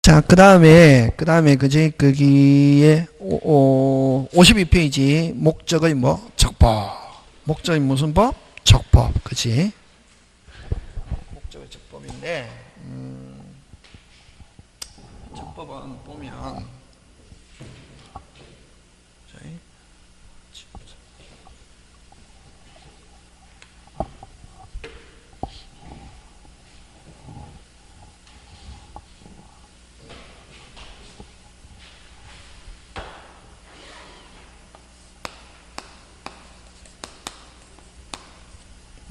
자, 그 다음에, 그지, 거기에, 52페이지, 목적의 뭐? 적법. 목적의 무슨 법? 적법. 그지? 목적의 적법인데, 적법은 보면,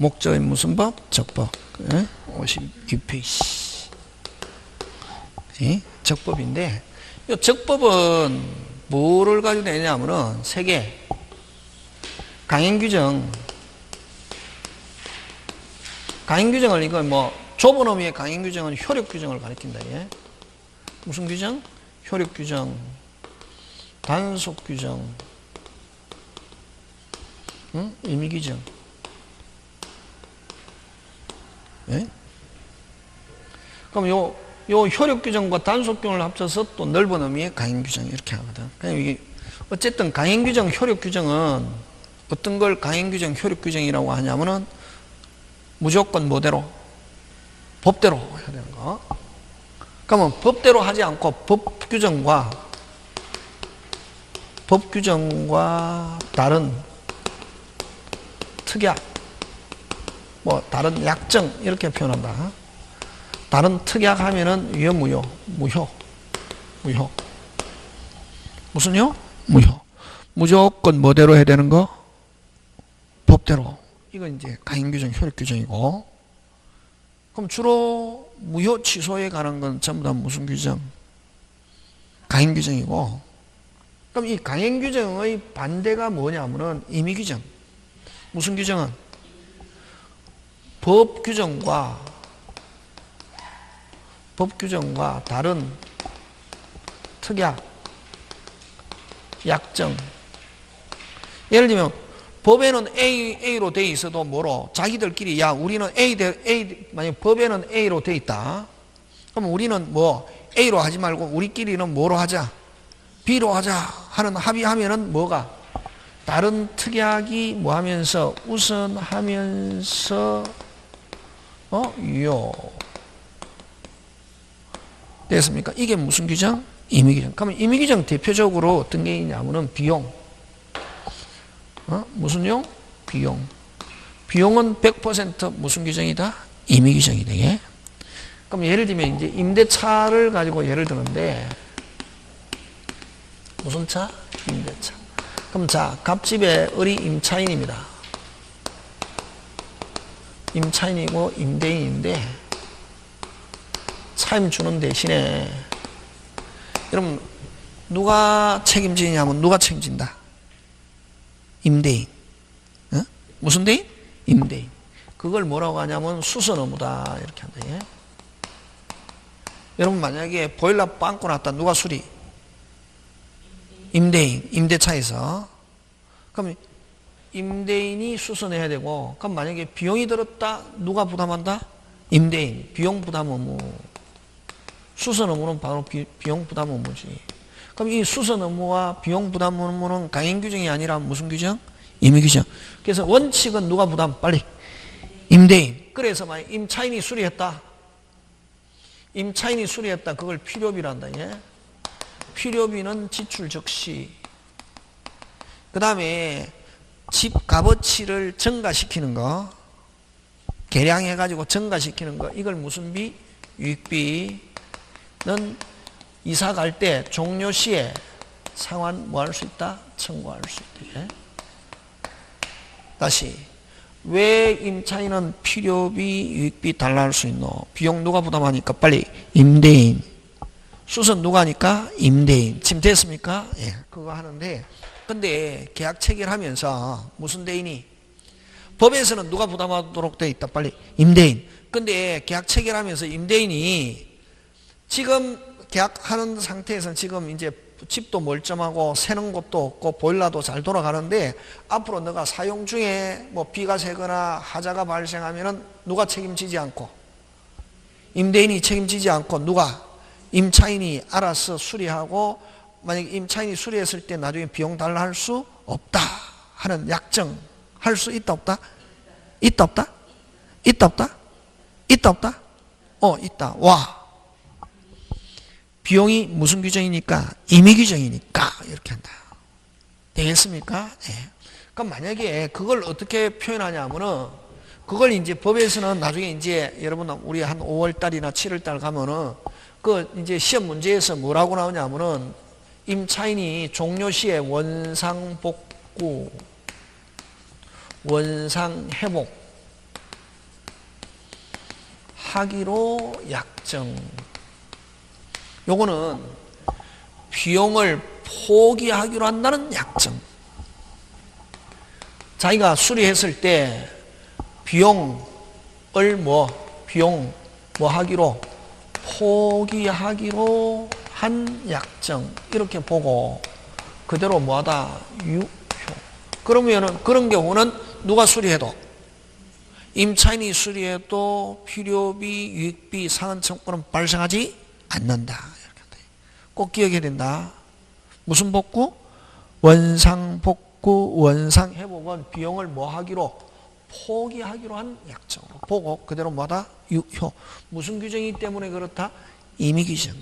목적의 무슨 법? 적법. 52페이지. 적법인데, 이 적법은 뭐를 가지고 되냐면은, 세 개. 강행규정. 강행규정을, 이거 뭐, 좁은 의미의 강행규정은 효력규정을 가리킨다, 예? 무슨 규정? 효력규정, 단속규정, 임의규정. 예? 그럼 요 효력규정과 단속규정을 합쳐서 또 넓은 의미의 강행규정 이렇게 하거든. 그냥 이게 어쨌든 강행규정, 효력규정은 어떤 걸 강행규정, 효력규정이라고 하냐면은 무조건 뭐대로? 법대로 해야 되는 거. 그러면 법대로 하지 않고 법규정과 다른 특약, 뭐 다른 약정 이렇게 표현한다. 다른 특약 하면은 무효. 무슨요? 무효. 무조건 뭐대로 해야 되는 거? 법대로. 이건 이제 강행규정, 효력규정이고. 그럼 주로 무효 취소에 관한 건 전부 다 무슨 규정? 강행규정이고. 그럼 이 강행규정의 반대가 뭐냐면은 임의규정. 무슨 규정은? 법규정과 다른 특약, 약정. 예를 들면 법에는 A로 돼 있어도 뭐로? 자기들끼리 야 우리는 만약 법에는 A로 돼 있다. 그럼 우리는 뭐 A로 하지 말고 우리끼리는 뭐로 하자? B로 하자 하는 합의하면은 뭐가? 다른 특약이 뭐 하면서 우선하면서 유효. 됐습니까? 이게 무슨 규정? 임의규정. 그러면 임의규정 대표적으로 어떤 게 있냐면은 비용. 무슨요? 비용. 비용은 100% 무슨 규정이다? 임의규정이다. 예? 그럼 예를 들면 이제 임대차를 가지고 예를 드는데 무슨 차? 임대차. 그럼 자, 갑집의 을이 임차인입니다. 임차인이고 임대인인데 차임 주는 대신에 여러분 누가 책임지냐면 누가 책임진다? 임대인. 무슨 대인? 임대인. 그걸 뭐라고 하냐면 수선 의무다 이렇게 한다. 예? 여러분 만약에 보일러 빵꾸 났다 누가 수리? 임대인. 임대차에서. 그럼 임대인이 수선해야 되고 그럼 만약에 비용이 들었다 누가 부담한다? 임대인. 비용 부담 의무. 수선 의무는 바로 비용 부담 의무지. 그럼 이 수선 의무와 비용 부담 의무는 강행규정이 아니라 무슨 규정? 임의규정. 그래서 원칙은 누가 부담? 빨리. 임대인. 그래서 만약 임차인이 수리했다. 그걸 필요비란다. 예? 필요비는 지출 적시. 그 다음에 집 값어치를 증가시키는 거. 계량해가지고 증가시키는 거. 이걸 무슨 비? 유익비. 는 이사 갈 때 종료 시에 상환 뭐 할 수 있다? 청구할 수 있다. 예? 다시 왜 임차인은 필요비, 유익비 달라 할 수 있노? 비용 누가 부담하니까 빨리 임대인. 수선 누가 하니까? 임대인. 지금 됐습니까? 예, 그거 하는데 근데 계약 체결하면서 무슨 대인이? 법에서는 누가 부담하도록 돼 있다? 빨리 임대인. 근데 계약 체결하면서 임대인이 지금 계약하는 상태에서는 지금 이제 집도 멀쩡하고 새는 곳도 없고 보일러도 잘 돌아가는데 앞으로 너가 사용 중에 뭐 비가 새거나 하자가 발생하면은 누가 책임지지 않고 임대인이 책임지지 않고 누가? 임차인이 알아서 수리하고 만약에 임차인이 수리했을 때 나중에 비용 달라 할 수 없다 하는 약정 할 수 있다 없다? 있다 없다? 있다 없다? 있다 없다? 있다. 와. 비용이 무슨 규정이니까? 임의 규정이니까 이렇게 한다. 되겠습니까? 네. 그럼 만약에 그걸 어떻게 표현하냐 하면은 그걸 이제 법에서는 나중에 이제 여러분 우리 한 5월 달이나 7월 달 가면은 그 이제 시험 문제에서 뭐라고 나오냐 하면은 임차인이 종료 시에 원상복구, 원상회복 하기로 약정. 요거는 비용을 포기하기로 한다는 약정. 자기가 수리했을 때 비용 하기로 포기하기로 한 약정 이렇게 보고 그대로 뭐하다 유효. 그러면은 그런 경우는 누가 수리해도 임차인이 수리해도 필요비, 유익비, 상한 청구는 발생하지 않는다. 이렇게 꼭 기억해야 된다. 무슨 복구? 원상복구, 원상회복은 비용을 하기로 포기하기로 한 약정으로 보고 그대로 뭐다? 유효. 무슨 규정이기 때문에 그렇다? 임의 규정.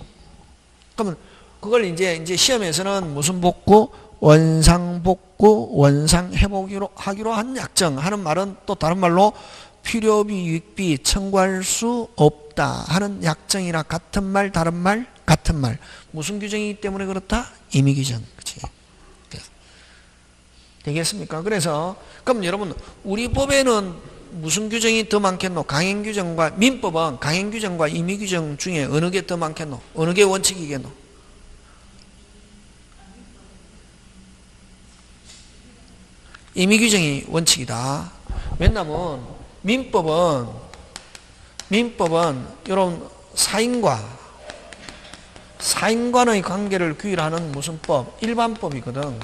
그러면 그걸 이제 시험에서는 무슨 복구? 원상복구, 원상회복으로 하기로 한 약정 하는 말은 또 다른 말로 필요비, 유익비 청구할 수 없다 하는 약정이나 같은 말, 다른 말, 같은 말. 무슨 규정이기 때문에 그렇다? 임의 규정. 그치? 되겠습니까? 그래서 그럼 여러분 우리 법에는 무슨 규정이 더 많겠노? 강행규정과 민법은 강행규정과 임의규정 중에 어느 게 더 많겠노? 어느 게 원칙이겠노? 임의규정이 원칙이다. 왜냐면 민법은 이런 사인과의 관계를 규율하는 무슨 법? 일반법이거든.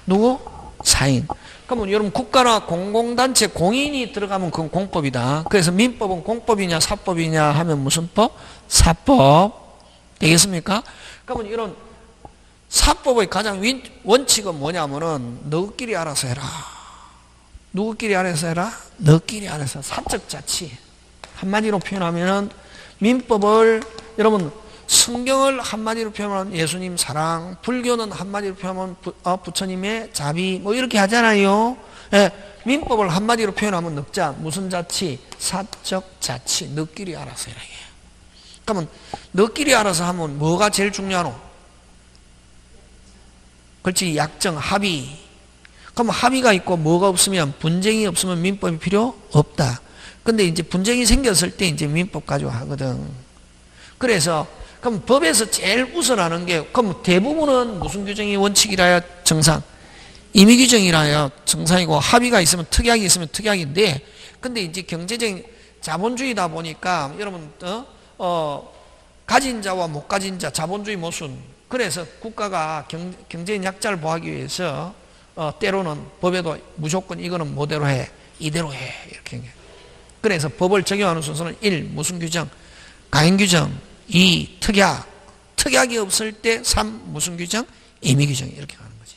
누구? 사인. 그러면 여러분 국가나 공공단체 공인이 들어가면 그건 공법이다. 그래서 민법은 공법이냐 사법이냐 하면 무슨 법? 사법. 되겠습니까? 그러면 이런 사법의 가장 원칙은 뭐냐면은 너희끼리 알아서 해라. 누구끼리 알아서 해라? 너희끼리 알아서. 사적 자치. 한마디로 표현하면은 민법을 여러분 성경을 한마디로 표현하면 예수님 사랑, 불교는 한마디로 표현하면 부처님의 자비 뭐 이렇게 하잖아요. 예, 민법을 한마디로 표현하면 넉자. 무슨 자치? 사적 자치. 너끼리 알아서 해라. 그러면 너끼리 알아서 하면 뭐가 제일 중요하노? 그렇지. 약정, 합의. 그럼 합의가 있고 뭐가 없으면 분쟁이 없으면 민법이 필요 없다. 근데 이제 분쟁이 생겼을 때 이제 민법 가지고 하거든. 그래서 그럼 법에서 제일 우선하는 게 그럼 대부분은 무슨 규정이 원칙이라야 정상? 임의 규정이라야 정상이고 합의가 있으면 특약이 있으면 특약인데 근데 이제 경제적인 자본주의다 보니까 여러분 가진 자와 못 가진 자 자본주의 모순. 그래서 국가가 경제인 약자를 보호하기 위해서 때로는 법에도 무조건 이거는 뭐대로 해 이대로 해 이렇게. 그래서 법을 적용하는 순서는 1. 무슨 규정? 강행규정. 2. 특약. 특약이 없을 때 3. 무슨 규정? 임의 규정. 이렇게 가는 거지.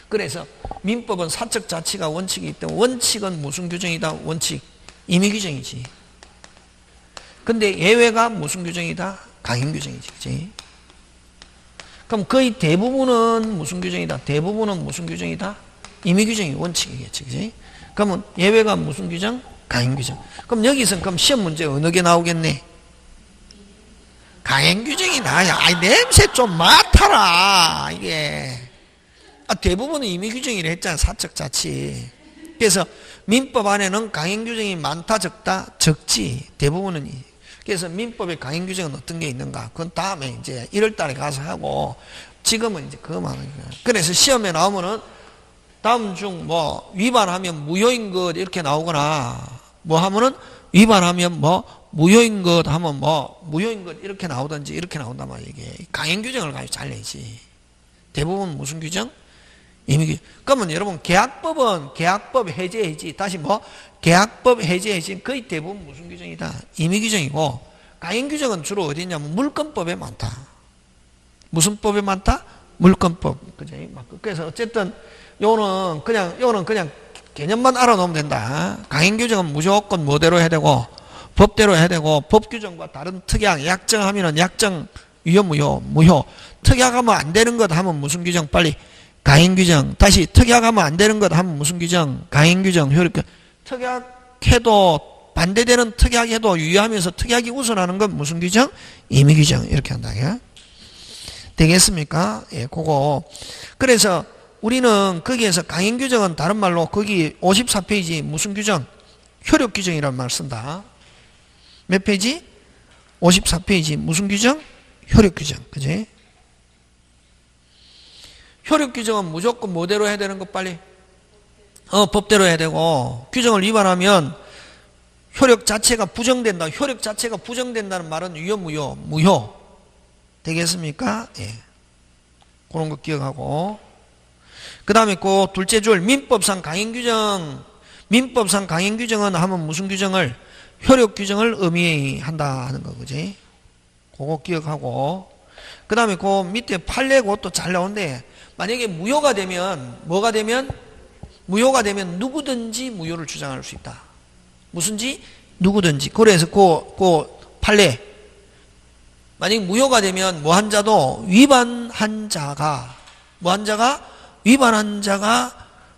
그래서 민법은 사적 자치가 원칙이기 때문에 원칙은 무슨 규정이다? 원칙. 임의 규정이지. 근데 예외가 무슨 규정이다? 강행규정이지. 그치? 그럼 거의 대부분은 무슨 규정이다? 대부분은 무슨 규정이다? 임의 규정이 원칙이겠지. 그치? 그러면 예외가 무슨 규정? 강행규정. 그럼 여기서 그럼 시험 문제 어느 게 나오겠네? 강행규정이 나야. 아이 냄새 좀 맡아라. 이게 대부분은 임의규정이라 했잖아. 사적 자치. 그래서 민법 안에는 강행규정이 많다 적다? 적지. 대부분은. 그래서 민법의 강행규정은 어떤 게 있는가? 그건 다음에 이제 1월 달에 가서 하고 지금은 이제 그거만 하는 거야. 그래서 시험에 나오면은 다음 중 뭐 위반하면 무효인 것 이렇게 나오거나 뭐 하면은 위반하면 뭐 무효인 것 하면 뭐 무효인 것 이렇게 나오든지 이렇게 나온단 말이야. 이게 강행규정을 가지고 잘 내지. 대부분 무슨 규정? 임의규정. 그러면 여러분 계약법은 계약법 해제 해지. 다시 뭐 계약법 해제 해지. 거의 대부분 무슨 규정이다? 임의규정이고 강행 규정은 주로 어디 있냐면 물권법에 많다. 무슨 법에 많다? 물권법. 그지? 그래서 어쨌든 요는 그냥 개념만 알아놓으면 된다. 강행 규정은 무조건 뭐대로 해야 되고 법대로 해야 되고 법 규정과 다른 특약, 약정하면은 약정 유효 무효. 특약하면 안 되는 것 하면 무슨 규정? 빨리 강행 규정. 다시 특약하면 안 되는 것 하면 무슨 규정? 강행 규정. 효력. 특약해도 반대되는 특약해도 유효하면서 특약이 우선하는 건 무슨 규정? 임의 규정. 이렇게 한다. 되겠습니까? 예, 그거. 그래서 우리는 거기에서 강행 규정은 다른 말로 거기 54페이지 무슨 규정? 효력 규정이라는 말 쓴다. 몇 페이지? 54페이지 무슨 규정? 효력 규정. 그지? 효력 규정은 무조건 뭐대로 해야 되는 거 빨리? 법대로 해야 되고 규정을 위반하면 효력 자체가 부정된다. 효력 자체가 부정된다는 말은 유효 무효? 무효. 되겠습니까? 예. 그런 거 기억하고. 그 다음에 그 둘째 줄 민법상 강행 규정은 하면 무슨 규정을? 효력 규정을 의미한다 하는 거, 그지? 그거 기억하고. 그 다음에 그 밑에 판례 그것도 잘 나오는데, 만약에 무효가 되면, 뭐가 되면? 무효가 되면 누구든지 무효를 주장할 수 있다. 무슨지? 누구든지. 그래서 그 판례. 만약에 무효가 되면 뭐한 자도 위반한 자가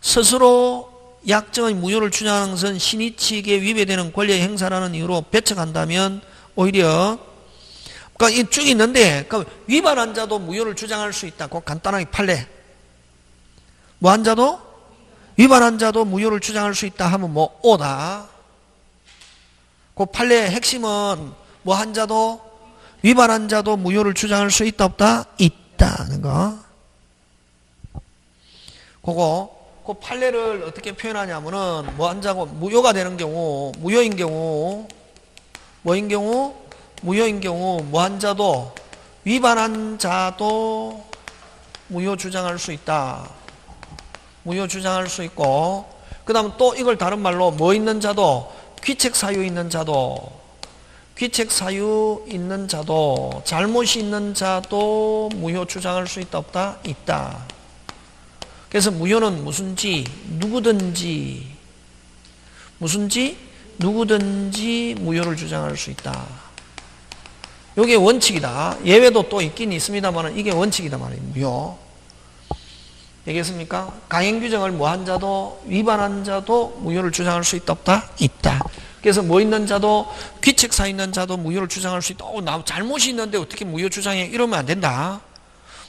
스스로 약정의 무효를 주장하는 것은 신의 측에 위배되는 권리의 행사라는 이유로 배척한다면 오히려 그러니까 이 쭉 있는데 그러니까 위반한 자도 무효를 주장할 수 있다. 그 간단하게 판례. 위반한 자도 무효를 주장할 수 있다 하면 뭐 오다. 그 판례의 핵심은 위반한 자도 무효를 주장할 수 있다 없다? 있다는 거. 그 판례를 어떻게 표현하냐면은 뭐한 자고 무효가 되는 경우, 무효인 경우 뭐한 자도 위반한 자도 무효 주장할 수 있다. 무효 주장할 수 있고 그 다음 또 이걸 다른 말로 뭐 있는 자도 귀책 사유 있는 자도 잘못이 있는 자도 무효 주장할 수 있다 없다? 있다. 그래서 무효는 무슨지 누구든지 무효를 주장할 수 있다. 이게 원칙이다. 예외도 또 있긴 있습니다만 이게 원칙이다 말이에요. 무효. 되겠습니까? 강행 규정을 뭐한 자도 위반한 자도 무효를 주장할 수 있다 없다? 있다. 그래서 뭐 있는 자도 귀책사 있는 자도 무효를 주장할 수 있다. 나 잘못이 있는데 어떻게 무효 주장해? 이러면 안 된다.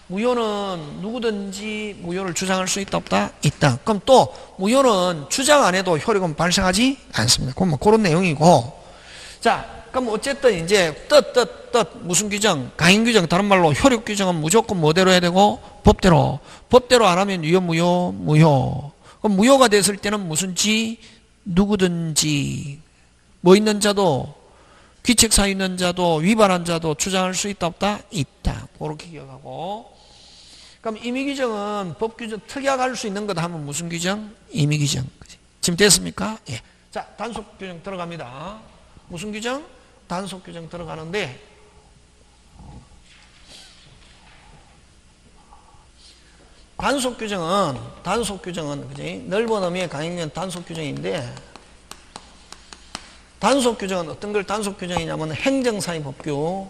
무효는 누구든지 무효를 주장할 수 있다 없다? 있다. 그럼 또 무효는 주장 안 해도 효력은 발생하지 않습니다. 그럼 뭐 그런 내용이고. 자, 그럼 어쨌든 이제 무슨 규정? 강행 규정. 다른 말로 효력 규정은 무조건 뭐대로 해야 되고 법대로 안 하면 유효 무효. 그럼 무효가 됐을 때는 무슨지 누구든지 뭐 있는 자도 귀책사 있는 자도 위반한 자도 주장할 수 있다 없다? 있다. 그렇게 기억하고. 그럼 임의규정은 법규정 특약할 수 있는 것 하면 무슨 규정? 임의규정. 지금 됐습니까? 예. 자, 단속규정 들어갑니다. 무슨 규정? 단속규정 들어가는데 단속규정은 그지? 넓은 의미의 강행된 단속규정인데 단속규정은 어떤 걸 단속규정이냐면 행정사의 법규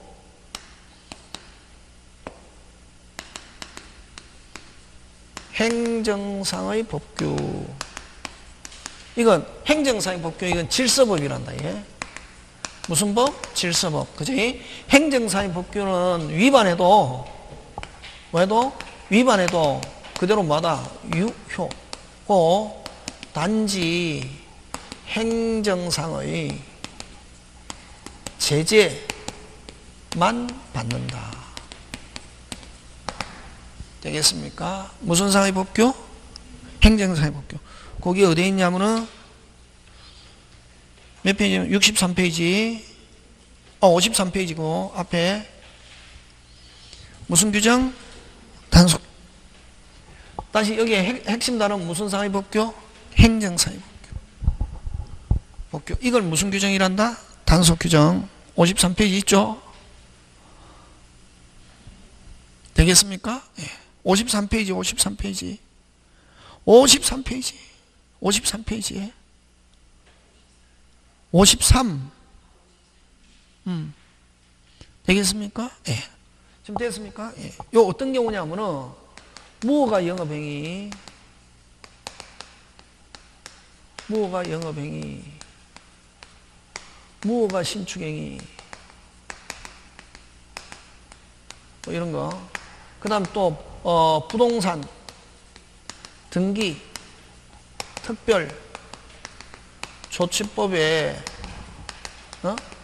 행정상의 법규 이건 행정상의 법규 이건 질서법이란다. 예. 무슨 법? 질서법. 그지? 행정상의 법규는 위반해도 그대로 뭐다? 유효고 단지 행정상의 제재만 받는다. 되겠습니까? 무슨 상의 법규? 행정상의 법규. 거기 어디에 있냐면은 몇 페이지? 63페이지 53페이지고 앞에 무슨 규정? 단속. 다시 여기에 핵심 단어는 무슨 상의 법규? 행정상의 법규. 이걸 무슨 규정이란다? 단속 규정. 53페이지 있죠? 되겠습니까? 예. 53페이지, 53페이지. 53페이지. 53페이지에. 53. 되겠습니까? 예. 지금 됐습니까? 예. 요 어떤 경우냐면은, 무허가 영업행위, 무허가 영업행위, 무허가 신축행위, 뭐 이런 거. 그 다음 또, 부동산, 등기, 특별, 조치법에,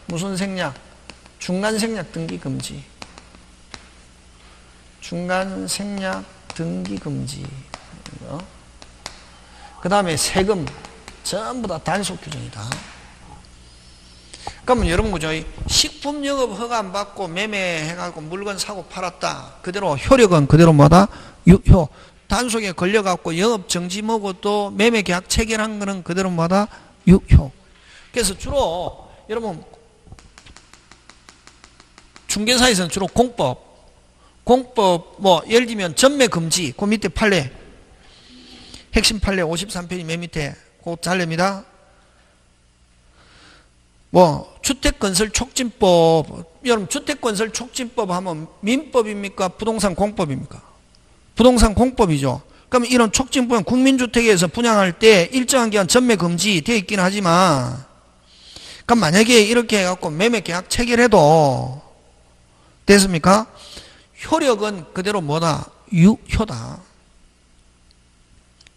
무슨 생략, 중간 생략 등기 금지. 중간 생략 등기 금지. 그 다음에 세금, 전부 다 단속 규정이다. 그러면 여러분 그죠? 식품 영업 허가 안 받고 매매해가지고 물건 사고 팔았다. 그대로 효력은 그대로 뭐다? 유효. 단속에 걸려갖고 영업 정지 뭐고 또 매매 계약 체결한 거는 그대로 뭐다? 유효. 그래서 주로 여러분 중개사에서는 주로 공법 뭐 예를 들면 전매 금지 그 밑에 판례 핵심 판례 53페이지 맨 밑에 그 잘립니다. 뭐 주택건설 촉진법, 여러분 주택건설 촉진법 하면 민법입니까? 부동산 공법입니까? 부동산 공법이죠. 그러면 이런 촉진법은 국민주택에서 분양할 때 일정한 기간 전매 금지 되어 있긴 하지만, 그럼 만약에 이렇게 해갖고 매매 계약 체결해도 됐습니까? 효력은 그대로 뭐다? 유효다.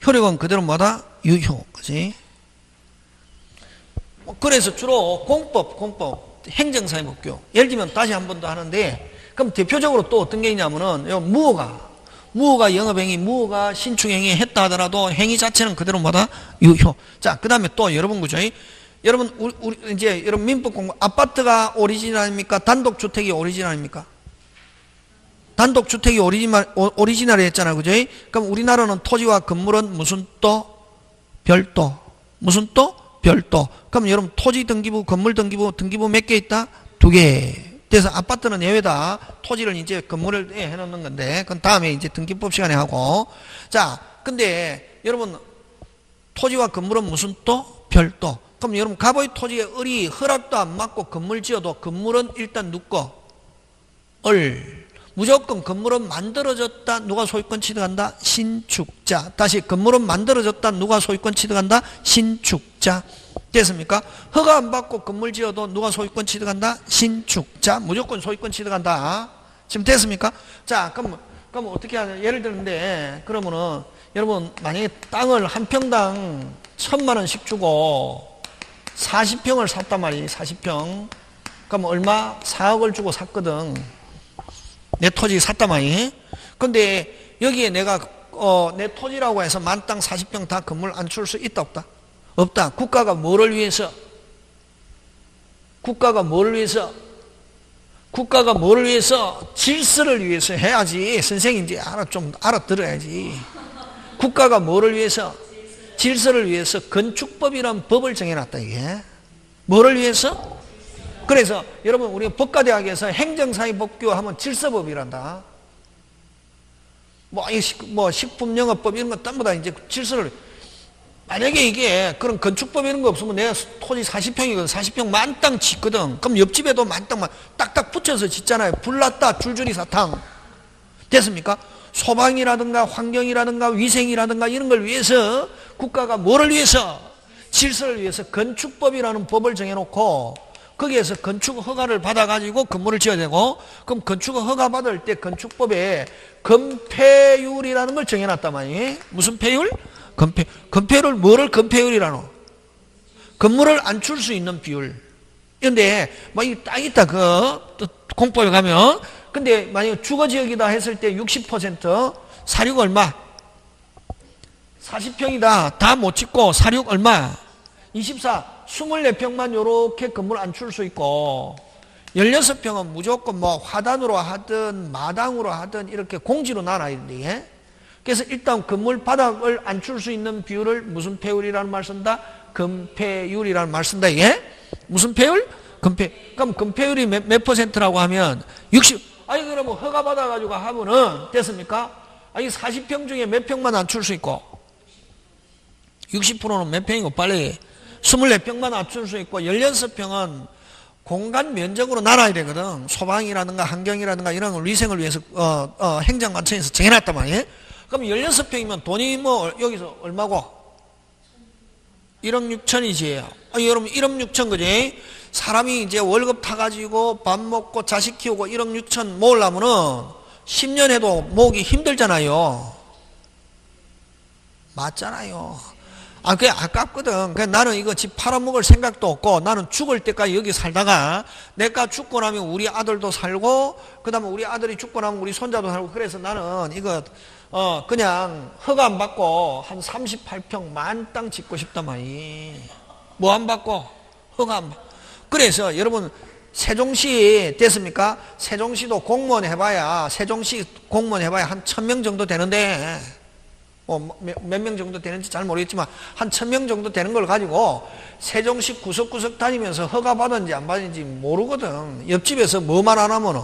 효력은 그대로 뭐다? 유효. 그지? 그래서 주로 공법, 행정사회법규. 예를 들면 다시 한 번 더 하는데, 그럼 대표적으로 또 어떤 게 있냐면은, 무허가 영업행위, 무허가 신축행위 했다 하더라도 행위 자체는 그대로 뭐다? 유효. 자, 그 다음에 또 여러분 그죠? 여러분, 우리 이제 여러분 민법 공부, 아파트가 오리지널입니까? 단독주택이 오리지널입니까? 단독주택이 오리지널이 했잖아요. 그죠? 그럼 우리나라는 토지와 건물은 무슨 또? 별도. 무슨 또? 별도. 그럼 여러분 토지 등기부, 건물 등기부 몇 개 있다? 2개. 그래서 아파트는 예외다. 토지를 이제 건물을 해놓는 건데, 그건 다음에 이제 등기법 시간에 하고. 자, 근데 여러분 토지와 건물은 무슨 또? 별도. 그럼 여러분 갑의 토지에 을이 허락도 안 받고 건물 지어도 건물은 일단 누거? 을. 무조건 건물은 만들어졌다. 누가 소유권 취득한다? 신축자. 다시 건물은 만들어졌다. 누가 소유권 취득한다? 신축자. 됐습니까? 허가 안 받고 건물 지어도 누가 소유권 취득한다? 신축자. 무조건 소유권 취득한다. 지금 됐습니까? 자, 그럼 어떻게 하냐? 예를 들는데, 그러면은 여러분 만약에 땅을 한 평당 1,000만원씩 주고 40평을 샀단 말이에요. 40평. 그럼 얼마? 4억을 주고 샀거든. 내 토지 샀단 말이에요. 근데 여기에 내가 내 토지라고 해서 만땅 40평 다 건물 안 줄 수 있다 없다? 없다. 국가가 뭐를 위해서? 질서를 위해서 해야지. 선생님 이제 좀 알아들어야지. 국가가 뭐를 위해서? 질서를 위해서 건축법이라는 법을 정해놨다 이게. 뭐를 위해서? 그래서 여러분 우리 법과대학에서 행정사회법규 하면 질서법이란다. 뭐 식품영업법 이런 거 전부 다 이제 질서를. 만약에 이게 그런 건축법 이런 거 없으면 내가 토지 40평이거든. 40평 만땅 짓거든. 그럼 옆집에도 만땅만 딱딱 붙여서 짓잖아요. 불났다 줄줄이 사탕. 됐습니까? 소방이라든가 환경이라든가 위생이라든가 이런 걸 위해서 국가가 뭐를 위해서? 질서를 위해서 건축법이라는 법을 정해놓고 거기에서 건축 허가를 받아가지고 건물을 지어야 되고, 그럼 건축 허가 받을 때 건축법에 건폐율이라는 걸 정해놨단 말이에요. 무슨 폐율? 건폐율 뭐를 건폐율이라노? 건물을 안 줄 수 있는 비율. 그런데 막 이 땅 있다 공법에 가면, 근데 만약 주거지역이다 했을 때 60% 사륙 얼마? 40평이다 다 못 짓고 사륙 얼마? 24평만 요렇게 건물 안 줄 수 있고, 16평은 무조건 뭐 화단으로 하든 마당으로 하든 이렇게 공지로 나눠야 되는데, 그래서 일단 건물 바닥을 안 줄 수 있는 비율을 무슨 폐율이라는 말 쓴다? 건폐율이라는 말 쓴다 이게. 무슨 폐율? 그럼 건폐율이 몇 %라고 하면 60. 아니 그러면 허가 받아가지고 하면은 됐습니까? 아니 40평 중에 몇 평만 낮출 수 있고 60%는 몇 평이고 빨리 24평만 낮출 수 있고 16평은 공간 면적으로 나눠야 되거든. 소방이라든가 환경이라든가 이런 걸 위생을 위해서 행정관청에서 정해놨단 말이에요. 그럼 16평이면 돈이 뭐 여기서 얼마고? 1억 6천이지. 아니 여러분 1억 6천 그지? 사람이 이제 월급 타가지고 밥 먹고 자식 키우고 1억 6천 모으려면은 10년 해도 모으기 힘들잖아요. 맞잖아요. 아, 그게 아깝거든. 그냥 나는 이거 집 팔아먹을 생각도 없고 나는 죽을 때까지 여기 살다가 내가 죽고 나면 우리 아들도 살고 그 다음에 우리 아들이 죽고 나면 우리 손자도 살고 그래서 나는 이거 그냥 허가 안 받고 한 38평 만땅 짓고 싶단 말이. 뭐 안 받고? 허가 안 받고. 그래서 여러분 세종시 됐습니까? 세종시도 공무원 해봐야 세종시 공무원 해봐야 한 1000명 정도 되는데 몇 명 정도 되는지 잘 모르겠지만 한 1000명 정도 되는 걸 가지고 세종시 구석구석 다니면서 허가 받았는지 안 받았는지 모르거든. 옆집에서 뭐만 안 하면은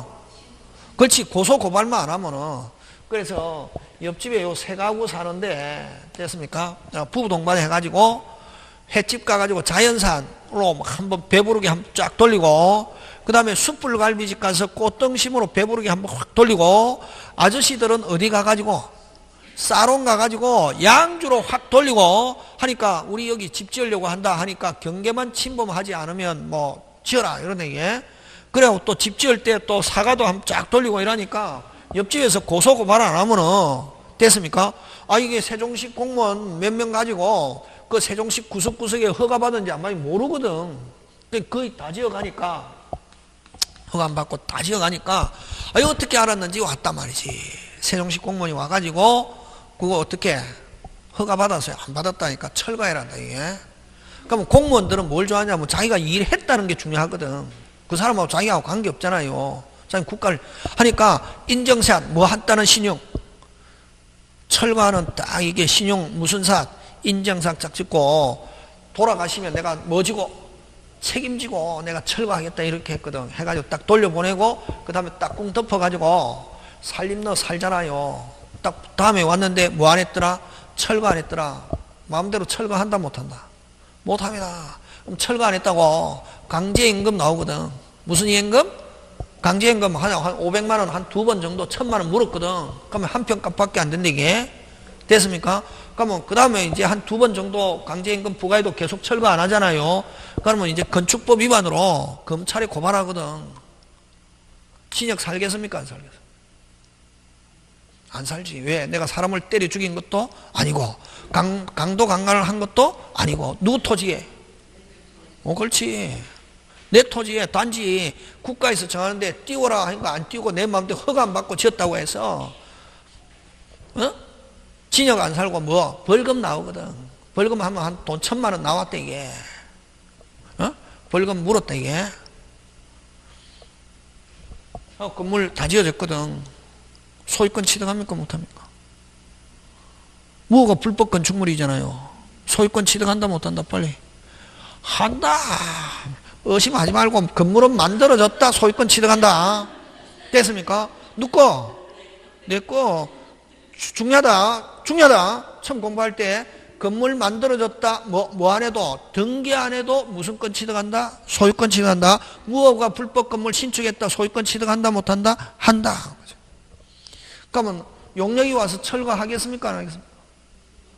그렇지 고소 고발만 안 하면은. 그래서 옆집에 요 세 가구 사는데 됐습니까? 부부 동반 해가지고 횟집 가가지고 자연산으로 한번 배부르게 한번 쫙 돌리고 그 다음에 숯불갈비집 가서 꽃등심으로 배부르게 한번 확 돌리고 아저씨들은 어디 가가지고 사롱 가가지고 양주로 확 돌리고 하니까 우리 여기 집 지으려고 한다 하니까 경계만 침범하지 않으면 뭐 지어라 이런 얘기. 그래고 또 집 지을 때 또 사과도 한번 쫙 돌리고 이러니까 옆집에서 고소고발 안 하면은 됐습니까? 아 이게 세종시 공무원 몇 명 가지고 그 세종시 구석구석에 허가 받은지 안 받은지 모르거든. 거의 다 지어가니까 허가 안 받고 다 지어가니까 아 이거 어떻게 알았는지 왔단 말이지. 세종시 공무원이 와가지고 그거 어떻게 허가 받았어요? 안 받았다니까 철거해란다 이게. 그러면 공무원들은 뭘 좋아하냐면 자기가 일했다는 게 중요하거든. 그 사람하고 자기하고 관계 없잖아요. 자기 국가를 하니까 인정샷 뭐 한다는 신용 철거하는 딱 이게 신용 무슨 샷 인정샷 딱 찍고 돌아가시면 내가 뭐 지고 책임지고 내가 철거하겠다 이렇게 했거든. 해가지고 딱 돌려보내고 그 다음에 딱 꿍 덮어가지고 살림 너 살잖아요. 딱 다음에 왔는데 뭐 안 했더라? 철거 안 했더라. 마음대로 철거한다 못한다? 못합니다. 그럼 철거 안 했다고 강제임금 나오거든. 무슨 임금? 강제임금 한 500만 원 한 2번 정도 1000만 원 물었거든. 그러면 한 평값밖에 안 된다 이게. 됐습니까? 그러면 그 다음에 이제 한 2번 정도 강제임금 부과해도 계속 철거 안 하잖아요. 그러면 이제 건축법 위반으로 검찰에 고발하거든. 징역 살겠습니까? 안 살겠습니까? 안 살지. 왜? 내가 사람을 때려 죽인 것도 아니고 강도 강간을 한 것도 아니고 누구 토지에? 그렇지. 내 토지에 단지 국가에서 정하는데 띄워라 하니까 안 띄우고 내 마음대로 허가 안 받고 지었다고 해서 징역 안 살고 뭐 벌금 나오거든. 벌금 하면 한 돈 1000만 원 나왔다 이게. 벌금 물었다 이게. 건물 다 지어졌거든. 소유권 취득합니까 못합니까? 뭐가 불법 건축물이잖아요. 소유권 취득한다 못한다? 빨리 한다. 의심하지 말고 건물은 만들어졌다. 소유권 취득한다. 됐습니까? 누꺼? 내꺼. 중요하다. 처음 공부할 때 건물 만들어졌다. 뭐 안 해도 등기 안 해도 무슨 권 취득한다? 소유권 취득한다. 무허가 불법 건물 신축했다. 소유권 취득한다 못한다? 한다. 그러면 용역이 와서 철거하겠습니까? 안 하겠습니까?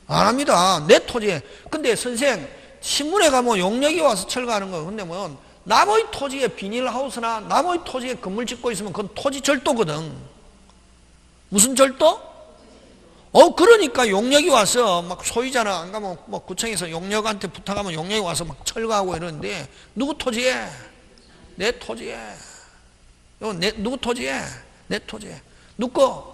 안 합니다. 내 토지에. 근데 선생 신문에 가면 용역이 와서 철거하는 거 근데 뭐 남의 토지에 비닐하우스나 남의 토지에 건물 짓고 있으면 그건 토지 절도거든. 무슨 절도? 그러니까 용역이 와서 막 소유자나 안 가면 뭐 구청에서 용역한테 부탁하면 용역이 와서 막 철거하고 이러는데 누구 토지에? 내 토지에. 누구 토지에? 내 토지에. 누구?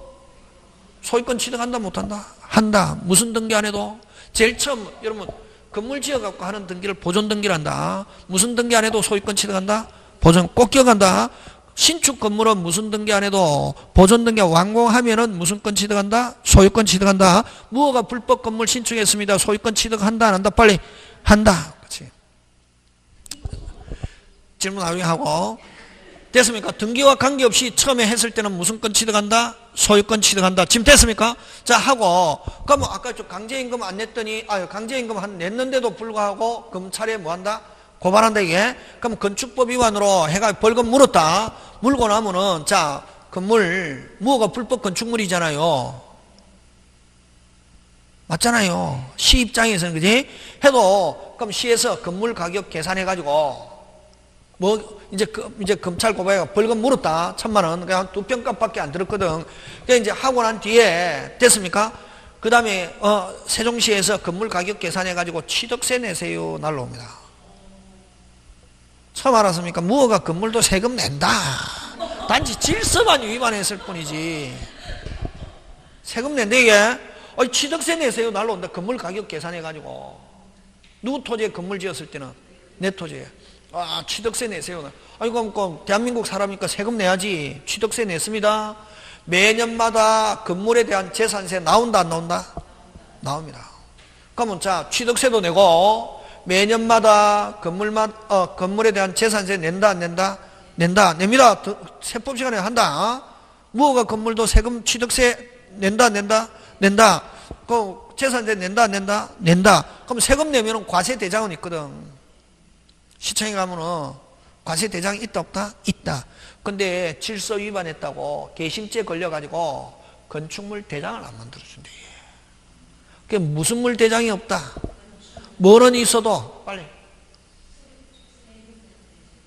소유권 취득한다 못한다? 한다. 무슨 등기 안 해도? 제일 처음 여러분 건물 지어갖고 하는 등기를 보존 등기를 한다. 무슨 등기 안 해도 소유권 취득한다? 보존 꼭 기억한다. 신축 건물은 무슨 등기 안 해도 보존 등기 완공하면은 무슨 권 취득한다? 소유권 취득한다. 무허가 불법 건물 신축했습니다. 소유권 취득한다 안 한다? 빨리 한다. 그렇지. 질문 나중에 하고. 됐습니까? 등기와 관계없이 처음에 했을 때는 무슨 건 취득한다? 소유권 취득한다. 지금 됐습니까? 자, 하고, 그럼 아까 좀 강제임금 안 냈더니, 강제임금 한 냈는데도 불구하고 검찰에 뭐 한다? 고발한다, 이게. 그럼 건축법 위반으로 해가 벌금 물었다. 물고 나면은, 자, 건물, 무허가 불법 건축물이잖아요. 맞잖아요. 시 입장에서는, 그지? 해도, 그럼 시에서 건물 가격 계산해가지고, 이제 검찰 고발해가 벌금 물었다. 1,000,000원. 그냥 2평값밖에 안 들었거든. 그래, 이제 하고 난 뒤에, 됐습니까? 그 다음에, 세종시에서 건물 가격 계산해가지고 취득세 내세요. 날라옵니다. 처음 알았습니까? 무허가 건물도 세금 낸다. 단지 질서만 위반했을 뿐이지. 세금 낸다, 이게. 취득세 내세요. 날라온다. 건물 가격 계산해가지고. 누구 토지에 건물 지었을 때는? 내 토지에. 취득세 내세요. 그럼 대한민국 사람이니까 세금 내야지. 취득세 냈습니다. 매년마다 건물에 대한 재산세 나온다, 안 나온다? 나옵니다. 그러면 자, 취득세도 내고, 매년마다 건물에 대한 재산세 낸다, 안 낸다? 낸다. 냅니다. 세법 시간에 한다. 무허가 건물도 세금 취득세 낸다, 안 낸다? 낸다. 그 재산세 낸다, 안 낸다? 낸다. 그럼 세금 내면은 과세 대장은 있거든. 시청에 가면은 과세 대장이 있다, 없다? 있다. 근데 질서 위반했다고 개심죄 걸려가지고 건축물 대장을 안 만들어준대. 그게 무슨 물 대장이 없다? 뭐는 있어도 빨리.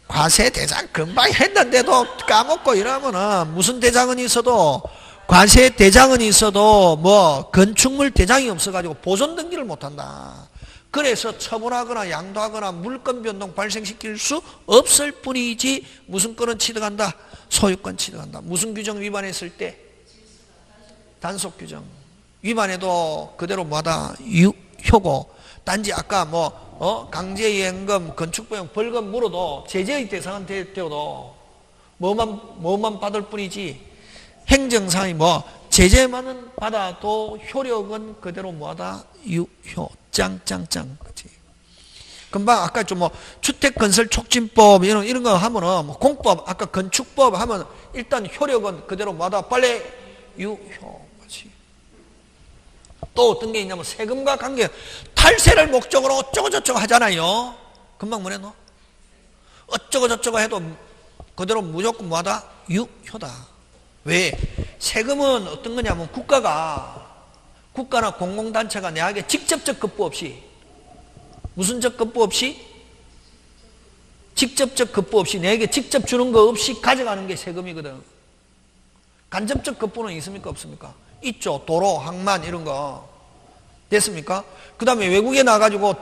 과세 대장 금방 했는데도 까먹고 이러면은 무슨 대장은 있어도 과세 대장은 있어도 뭐 건축물 대장이 없어가지고 보존 등기를 못한다. 그래서 처분하거나 양도하거나 물권 변동 발생시킬 수 없을 뿐이지 무슨 권은 취득한다? 소유권 취득한다. 무슨 규정 위반했을 때? 단속 규정. 위반해도 그대로 뭐하다? 유효고. 단지 아까 강제이행금, 건축비용, 벌금 물어도 제재의 대상은 되어도 뭐만 받을 뿐이지 행정상의 제재만은 받아도 효력은 그대로 뭐하다? 유효. 짱짱짱. 그치? 금방 아까 좀 주택건설촉진법 이런 거 하면은 공법, 아까 건축법 하면 일단 효력은 그대로 뭐하다? 빨리 유효. 그치? 또 어떤 게 있냐면 세금과 관계, 탈세를 목적으로 어쩌고저쩌고 하잖아요. 금방 뭐래 너? 어쩌고저쩌고 해도 그대로 무조건 뭐하다? 유효다. 왜? 세금은 어떤 거냐면 국가나 공공단체가 내에게 직접적 급부 없이, 무슨적 급부 없이? 직접적 급부 없이, 내게 직접 주는 거 없이 가져가는 게 세금이거든. 간접적 급부는 있습니까, 없습니까? 있죠. 도로, 항만 이런 거. 됐습니까? 그 다음에 외국에 나가지고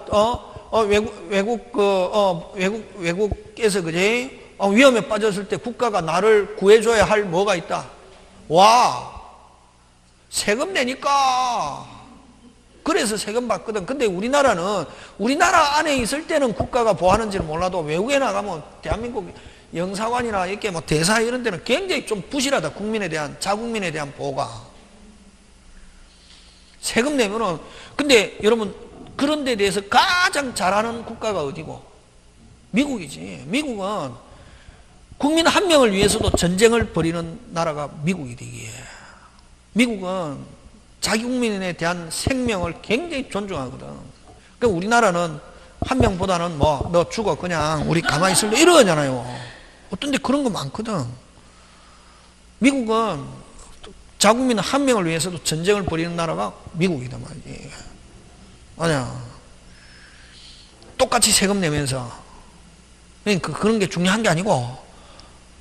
외국에서 그지? 위험에 빠졌을 때 국가가 나를 구해줘야 할 뭐가 있다. 세금 내니까. 그래서 세금 받거든. 근데 우리나라 안에 있을 때는 국가가 보호하는지는 몰라도 외국에 나가면 대한민국 영사관이나 이렇게 대사 이런 데는 굉장히 좀 부실하다. 자국민에 대한 보호가. 세금 내면은, 근데 여러분, 그런 데 대해서 가장 잘하는 국가가 어디고? 미국이지. 미국은 국민 한 명을 위해서도 전쟁을 벌이는 나라가 미국이 되기에. 미국은 자기 국민에 대한 생명을 굉장히 존중하거든. 그러니까 우리나라는 한 명보다는 너 죽어 그냥 우리 가만히 있을래 이러잖아요. 어떤 데 그런 거 많거든. 미국은 자국민 한 명을 위해서도 전쟁을 벌이는 나라가 미국이다 말이지. 아니야. 똑같이 세금 내면서. 그러니까 그런 게 중요한 게 아니고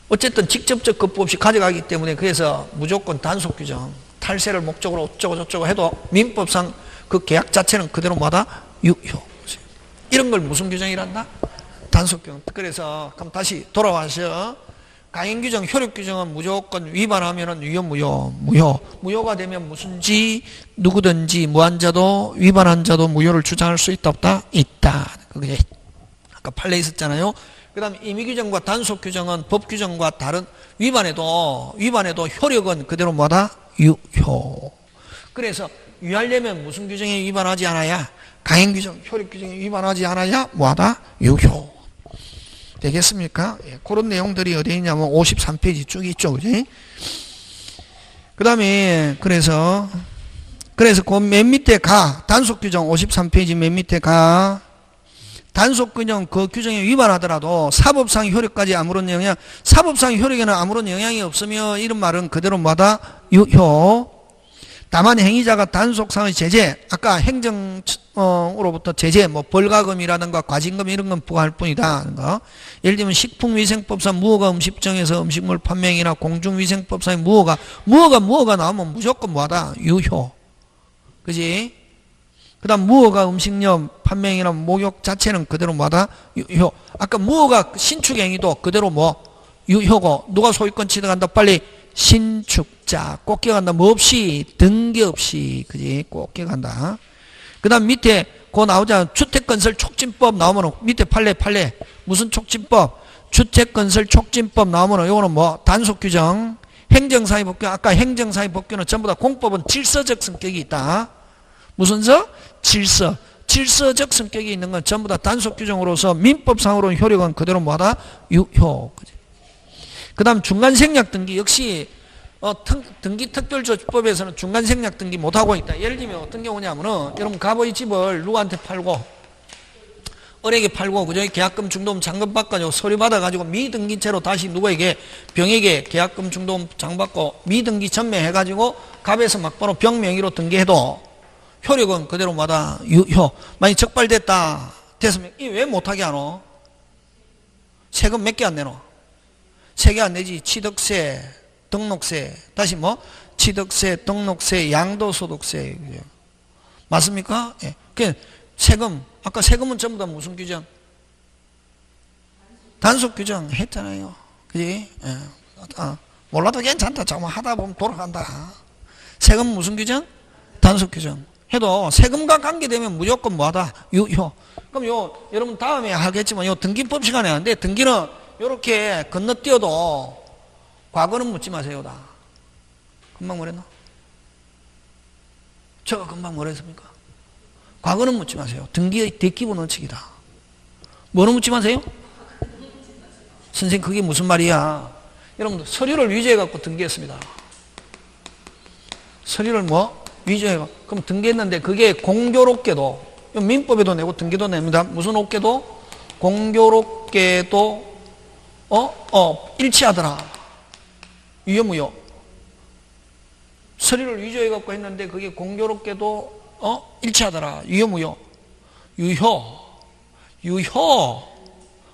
어쨌든 직접적 급부 없이 가져가기 때문에 그래서 무조건 단속 규정, 탈세를 목적으로 어쩌고저쩌고 해도 민법상 그 계약 자체는 그대로 뭐다? 유효. 이런 걸 무슨 규정이란다? 단속 규정. 그래서 그럼 다시 돌아와서 강행 규정, 효력 규정은 무조건 위반하면은 유효, 무효. 무효가 되면 무슨지 누구든지 무한 자도 위반한 자도 무효를 주장할 수 있다, 없다? 있다. 그게 아까 판례 있었잖아요. 그 다음에 임의 규정과 단속 규정은 법 규정과 다른 위반해도 효력은 그대로 뭐다? 유효. 그래서 유하려면 무슨 규정에 위반하지 않아야? 강행 규정, 효력 규정에 위반하지 않아야 뭐하다? 유효. 되겠습니까? 예, 그런 내용들이 어디에 있냐면 53페이지 쭉 있죠. 그지? 그 다음에 그래서 그 맨 밑에 단속 규정 53페이지 맨 밑에 단속 규정 그 규정에 위반하더라도 사법상 효력까지 아무런 영향, 사법상 효력에는 아무런 영향이 없으며 이런 말은 그대로 뭐다? 유효. 다만 행위자가 단속상의 제재, 아까 행정으로부터 제재, 뭐 벌가금이라든가 과징금 이런 건 부과할 뿐이다 하는 거. 예를 들면 식품위생법상 무허가 음식점에서 음식물 판매행위나 공중위생법상의 무허가 나오면 무조건 뭐하다? 유효. 그지? 그 다음 무허가 음식료 판매행위나 목욕 자체는 그대로 뭐하다? 유효. 아까 무허가 신축행위도 그대로 뭐? 유효고, 누가 소유권 취득한다? 빨리 신축자 꼭 기억한다. 뭐 없이, 등기 없이, 그지? 꼭 기억한다. 그 다음 밑에 나오자 주택건설 촉진법 나오면 밑에 판례 무슨 촉진법? 주택건설 촉진법 나오면 이거는 뭐? 단속규정. 행정사회 법규, 아까 행정사회 법규는 전부 다 공법은 질서적 성격이 있다. 무슨 서? 질서적 성격이 있는 건 전부 다 단속규정으로서 민법상으로는 효력은 그대로 뭐하다? 유효. 그 다음 중간생략 등기 역시 등기 특별조치법에서는 중간생략 등기 못하고 있다. 예를 들면 어떤 경우냐면은 여러분 갑의 집을 누구한테 팔고 을에게 팔고 그저 계약금 중도금 잔금 받고 서류 받아가지고 미등기채로 다시 누구에게 병에게 계약금 중도금 잔금 받고 미등기 전매해가지고 갑에서 막바로 병 명의로 등기해도 효력은 그대로 뭐다? 유효. 만약 적발됐다 됐으면 이 왜 못하게 하노? 세금 몇 개 안 내노? 3개 안 내지. 취득세, 등록세, 다시 뭐? 취득세, 등록세, 양도소득세. 맞습니까? 예. 그 세금, 아까 세금은 전부 다 무슨 규정? 단속 규정 했잖아요. 그지? 예. 몰라도 괜찮다. 잠깐 하다 보면 돌아간다. 세금 무슨 규정? 단속 규정. 해도 세금과 관계되면 무조건 뭐하다? 유효. 그럼 여러분 다음에 하겠지만 등기법 시간에 하는데 등기는 요렇게 건너뛰어도 과거는 묻지 마세요. 다. 금방 뭐랬나? 제가 금방 뭐랬습니까? 과거는 묻지 마세요. 등기의 대기본 원칙이다. 뭐는 묻지 마세요? 선생님 그게 무슨 말이야? 여러분들 서류를 위조해갖고 등기했습니다. 서류를 뭐? 위조해갖고. 그럼 등기했는데 그게 공교롭게도 민법에도 내고 등기도 냅니다. 무슨 옵게도? 공교롭게도 일치하더라. 유효무효. 서류를 위조해갖고 했는데 그게 공교롭게도 일치하더라. 유효무효. 유효.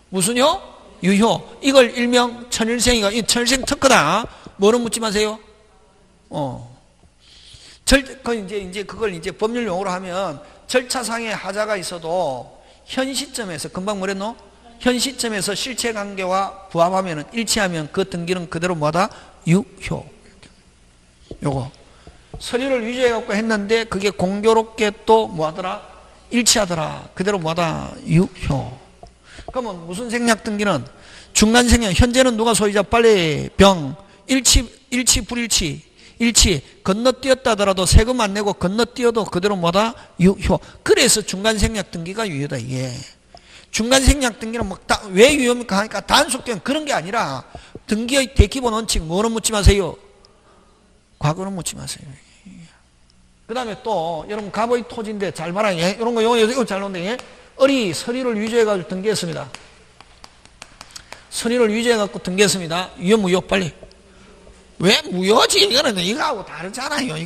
무슨요? 유효. 이걸 일명 천일생이가 이 천일생 특허다. 뭐는 묻지 마세요. 그걸 이제 법률 용어로 하면 절차상의 하자가 있어도 현 시점에서 금방 뭐랬노? 현 시점에서 실체관계와 부합하면 일치하면 그 등기는 그대로 뭐다? 유효. 요거 서류를 위조해갖고 했는데 그게 공교롭게 또 뭐하더라? 일치하더라. 그대로 뭐다? 유효. 그러면 무슨 생략 등기는? 중간 생략. 현재는 누가 소유자? 빨리 병. 일치 불일치. 일치. 건너뛰었다 하더라도 세금 안 내고 건너뛰어도 그대로 뭐다? 유효. 그래서 중간 생략 등기가 유효다. 이게. 중간 생략 등기는 왜 유효입니까? 하니까 단속된 그런 게 아니라 등기의 대기본 원칙 뭐는 묻지 마세요. 과거는 묻지 마세요. 그 다음에 또 여러분 갑의 토지인데 잘 봐라. 예? 이런 거 이거 잘 나오는데 예? 을이 서류를 위조해가지고 등기했습니다. 서류를 위조해갖고 등기했습니다. 유효 무효 빨리. 왜 무효지? 이거는 이거하고 다르잖아요.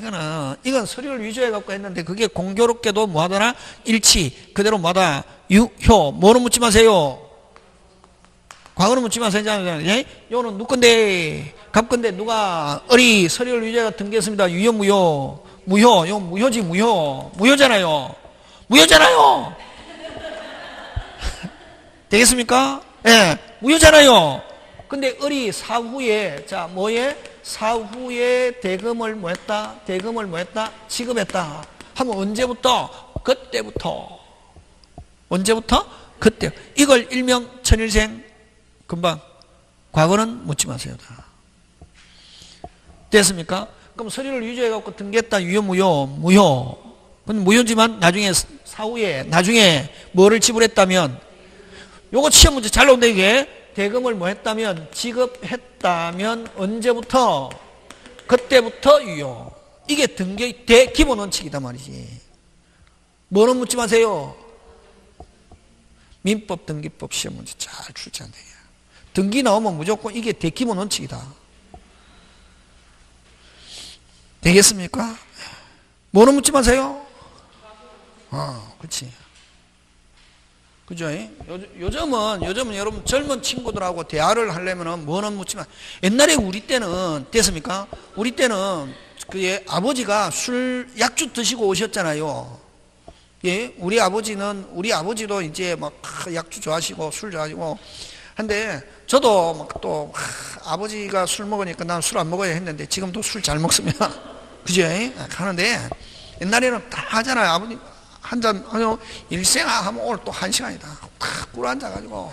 이건 서류를 위조해갖고 했는데 그게 공교롭게도 뭐하더라? 일치. 그대로 뭐하다? 유효. 뭐는 묻지 마세요. 과거는 묻지 마세요. 예? 요는 누 건데? 갑 건데 누가 을이 서류를 위조해갖고 등기했습니다. 유효 무효. 무효. 요 무효지 무효. 무효잖아요. 되겠습니까? 예. 무효잖아요. 근데 을이 사후에 사후에 대금을 뭐했다? 지급했다. 하면 언제부터? 그때부터. 언제부터? 그때. 이걸 일명 천일생 금방. 과거는 묻지 마세요. 다. 됐습니까? 그럼 서류를 위조해갖고 등기했다. 유효, 무효. 근데 무효지만 나중에 사후에 나중에 뭐를 지불했다면 요거 시험 문제 잘 나온다 이게. 대금을 뭐 했다면, 지급했다면 언제부터? 그때부터 유효. 이게 등기의 대기본 원칙이단 말이지. 뭐는 묻지 마세요. 민법 등기법 시험 문제 잘 출제한다. 등기 나오면 무조건 이게 대기본 원칙이다. 되겠습니까? 뭐는 묻지 마세요. 그렇지. 그죠? 요즘은 여러분 젊은 친구들하고 대화를 하려면은 뭐는 묻지 마. 옛날에 우리 때는 됐습니까? 우리 때는 그 아버지가 약주 드시고 오셨잖아요. 예, 우리 아버지도 이제 막 약주 좋아하시고 술 좋아하시고 한데 저도 막 또 아버지가 술 먹으니까 난 술 안 먹어야 했는데 지금도 술 잘 먹습니다. 그죠? 하는데 옛날에는 다 하잖아요. 아버님 한잔 하면 일생아 하면 오늘 또 1시간이다. 탁 꿀 앉아가지고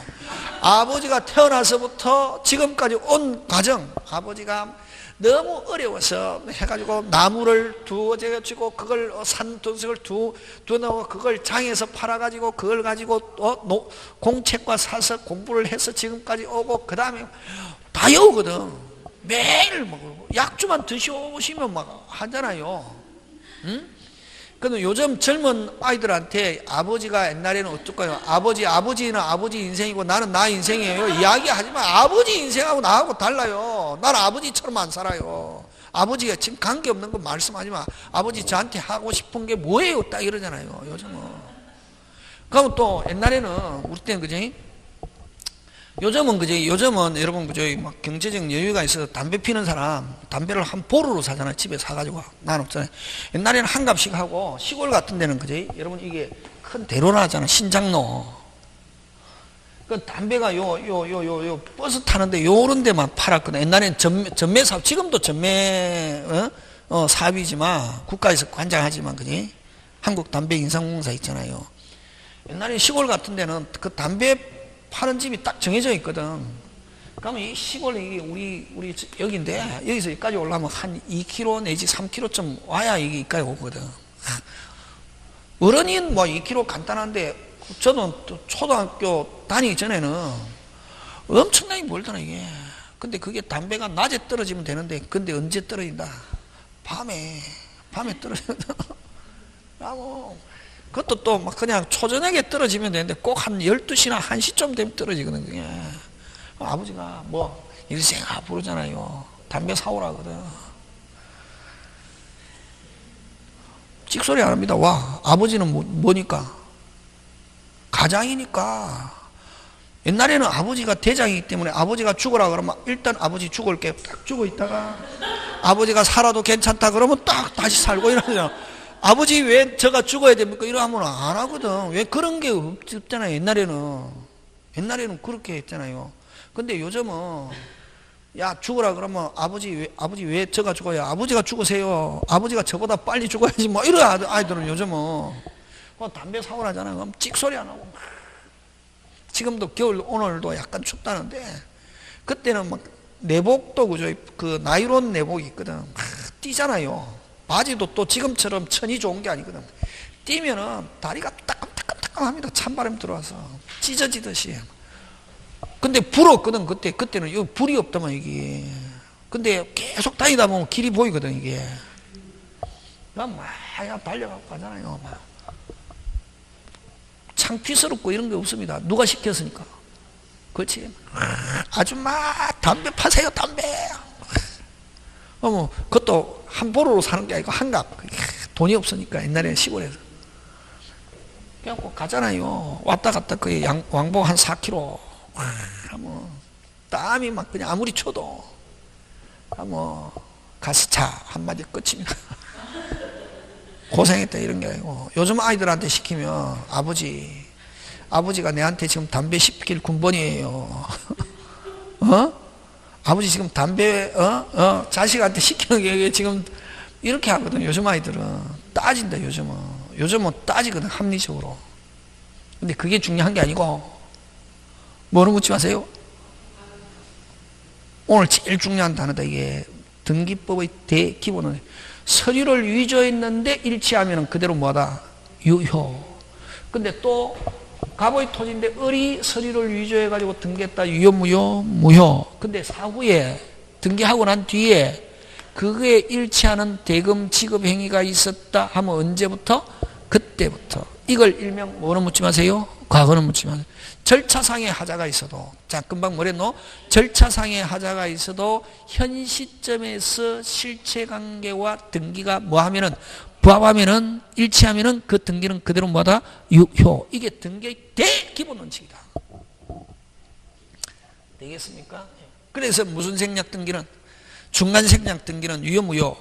아버지가 태어나서부터 지금까지 온 과정 아버지가 너무 어려워서 해가지고 나무를 두어가지고 그걸 산돈석을 두어놓고 그걸 장에서 팔아가지고 그걸 가지고 공책과 사서 공부를 해서 지금까지 오고 그 다음에 다 여우거든. 매일 먹고 약주만 드셔오시면 막 하잖아요. 응? 근데 요즘 젊은 아이들한테 아버지가 옛날에는 어떨까요? 아버지는 아버지 인생이고 나는 나 인생이에요. 이야기하지만 아버지 인생하고 나하고 달라요. 나는 아버지처럼 안 살아요. 아버지가 지금 관계없는 거 말씀하지 마. 아버지 저한테 하고 싶은 게 뭐예요? 딱 이러잖아요. 요즘은. 그러면 또 옛날에는 우리 때는 그지? 요즘은 여러분 그죠? 막 경제적 여유가 있어서 담배 피는 사람 담배를 한 보루로 사잖아요. 집에 사가지고 난 없잖아요. 옛날에는 한 값씩 하고 시골 같은 데는 그죠? 여러분 이게 큰 대로라 하잖아. 신장로. 그 담배가 요 버스 타는데 요런 데만 팔았거든. 옛날에는 전매 사업, 지금도 전매 사업이지만 국가에서 관장하지만 그지? 한국 담배 인상공사 있잖아요. 옛날에 시골 같은 데는 그 담배 파는 집이 딱 정해져 있거든. 그러면 이 시골이 우리 여기인데 여기서 여기까지 올라면 한 2km 내지 3km쯤 와야 여기까지 오거든. 어른인 뭐 2km 간단한데 저는 초등학교 다니기 전에는 엄청나게 멀더라 이게. 근데 그게 담배가 낮에 떨어지면 되는데 근데 언제 떨어진다? 밤에 떨어진다. 라고. 그것도 또 막 그냥 초저녁에 떨어지면 되는데 꼭 한 12시나 1시쯤 되면 떨어지거든, 그게. 아버지가 뭐, 일생아 부르잖아요. 담배 사오라거든. 찍소리 안 합니다. 와, 아버지는 뭐니까? 가장이니까. 옛날에는 아버지가 대장이기 때문에 아버지가 죽으라 그러면 일단 아버지 죽을 게 딱 죽어 있다가 아버지가 살아도 괜찮다 그러면 딱 다시 살고 이러잖아. 아버지 왜 저가 죽어야 됩니까? 이러면 안 하거든. 왜 그런 게 없잖아요. 옛날에는 그렇게 했잖아요. 근데 요즘은 야 죽으라 그러면 아버지 왜 저가 죽어요? 아버지가 죽으세요. 아버지가 저보다 빨리 죽어야지. 뭐 이런 아이들은 요즘은 담배 사오라잖아요. 그럼 찍소리 안 하고 지금도 겨울 오늘도 약간 춥다는데 그때는 막 내복도 그죠? 그 나이론 내복이 있거든. 뛰잖아요. 바지도 또 지금처럼 천이 좋은 게 아니거든. 뛰면은 다리가 따끔따끔따끔합니다. 찬바람 들어와서 찢어지듯이. 근데 불었거든. 그때는 여기 불이 없다만 이게. 근데 계속 다니다 보면 길이 보이거든 이게. 막 달려가고 가잖아요. 막. 창피스럽고 이런 게 없습니다. 누가 시켰으니까. 그렇지. 아줌마 담배 파세요 담배. 그것도 한 보루로 사는 게 아니고 한갑. 돈이 없으니까 옛날에 시골에서. 그냥 꼭 가잖아요. 왔다 갔다 그 왕복 한 4km. 땀이 막 그냥 아무리 쳐도 가스차 한마디 끝입니다. 고생했다 이런 게 아니고 요즘 아이들한테 시키면 아버지가 내한테 지금 담배 10길 군번이에요. 아버지 지금 담배 자식한테 시키는 게 지금 이렇게 하거든. 요즘 아이들은 따진다. 요즘은 따지거든 합리적으로. 근데 그게 중요한 게 아니고 뭐를 묻지 마세요. 오늘 제일 중요한 단어다. 이게 등기법의 대기본은 서류를 위조했는데 일치하면 그대로 뭐하다? 유효. 근데 또 갑의 토지인데 을이 서리를 위조해가지고 등기했다. 유효, 무효? 무효. 근데 사후에 등기하고 난 뒤에 그거에 일치하는 대금 지급 행위가 있었다 하면 언제부터? 그때부터. 이걸 일명 뭐로 묻지 마세요? 과거는 묻지 마세요. 절차상의 하자가 있어도, 자, 금방 뭐랬노? 절차상의 하자가 있어도 현 시점에서 실체관계와 등기가 뭐 하면은, 부합하면은, 일치하면은 그 등기는 그대로 뭐다? 유효. 이게 등기의 대기본 원칙이다. 되겠습니까? 그래서 무슨 생략 등기는? 중간 생략 등기는 유효, 무효?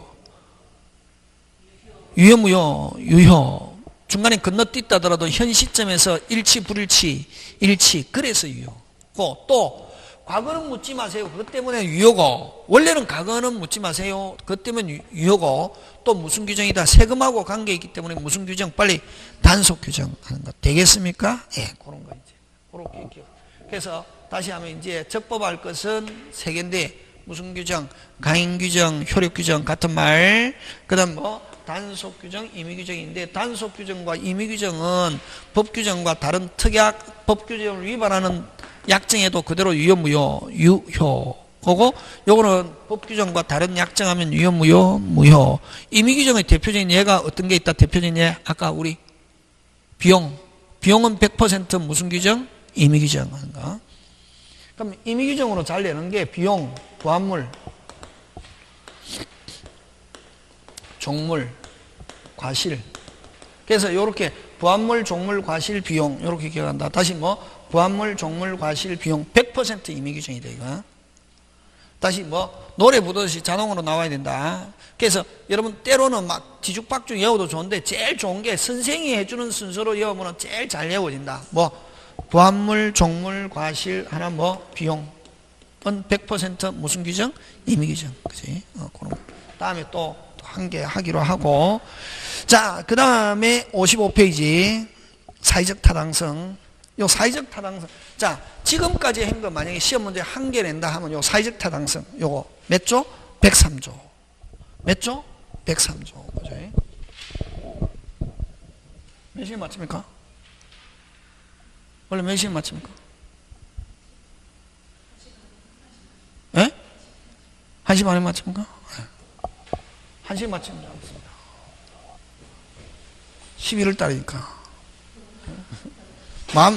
유효, 무효? 유효. 중간에 건너뛰다더라도 현 시점에서 일치, 불일치, 일치. 그래서 유효고, 또 과거는 묻지 마세요. 그것 때문에 유효고, 원래는 과거는 묻지 마세요. 그것 때문에 유효고, 또 무슨 규정이다? 세금하고 관계 있기 때문에 무슨 규정? 빨리 단속 규정하는 거. 되겠습니까? 예, 그런 거 이제. 그렇게 기억. 그래서 다시 하면 이제 적법할 것은 세 개인데 무슨 규정? 강행 규정, 효력 규정 같은 말. 그다음 뭐? 단속 규정, 임의 규정인데 단속 규정과 임의 규정은 법 규정과 다른 특약 법 규정을 위반하는 약정에도 그대로 유효, 무효? 유효. 그거 요거는 법 규정과 다른 약정하면 유효, 무효? 무효. 임의 규정의 대표적인 예가 어떤 게 있다? 대표적인 예 아까 우리 비용. 비용은 100% 무슨 규정? 임의 규정 하는 거. 그럼 임의 규정으로 잘 내는 게 비용, 부합물, 종물, 과실. 그래서 이렇게 부합물, 종물, 과실, 비용 이렇게 기억한다. 다시 뭐 부합물, 종물, 과실, 비용 100% 임의 규정이다 이거. 다시 뭐 노래 부르듯이 자동으로 나와야 된다. 그래서 여러분 때로는 막 뒤죽박죽 외워도 좋은데 제일 좋은 게 선생이 해주는 순서로 외우면 제일 잘 외워진다. 뭐 부합물, 종물, 과실 하나 뭐 비용은 100% 무슨 규정? 임의 규정. 그지? 그런 거. 다음에 또 한 개 하기로 하고. 자, 그 다음에 55페이지. 사회적 타당성. 요 사회적 타당성. 자, 지금까지 한 거 만약에 시험 문제 한 개 낸다 하면 요 사회적 타당성. 요거 몇 조? 103조. 몇 조? 103조. 그죠? 몇 시에 맞춥니까? 원래 몇 시에 맞춥니까? 예? 1시 반에 맞춥니까? 1시에 맞추면 좋습니다. 11월 달이니까.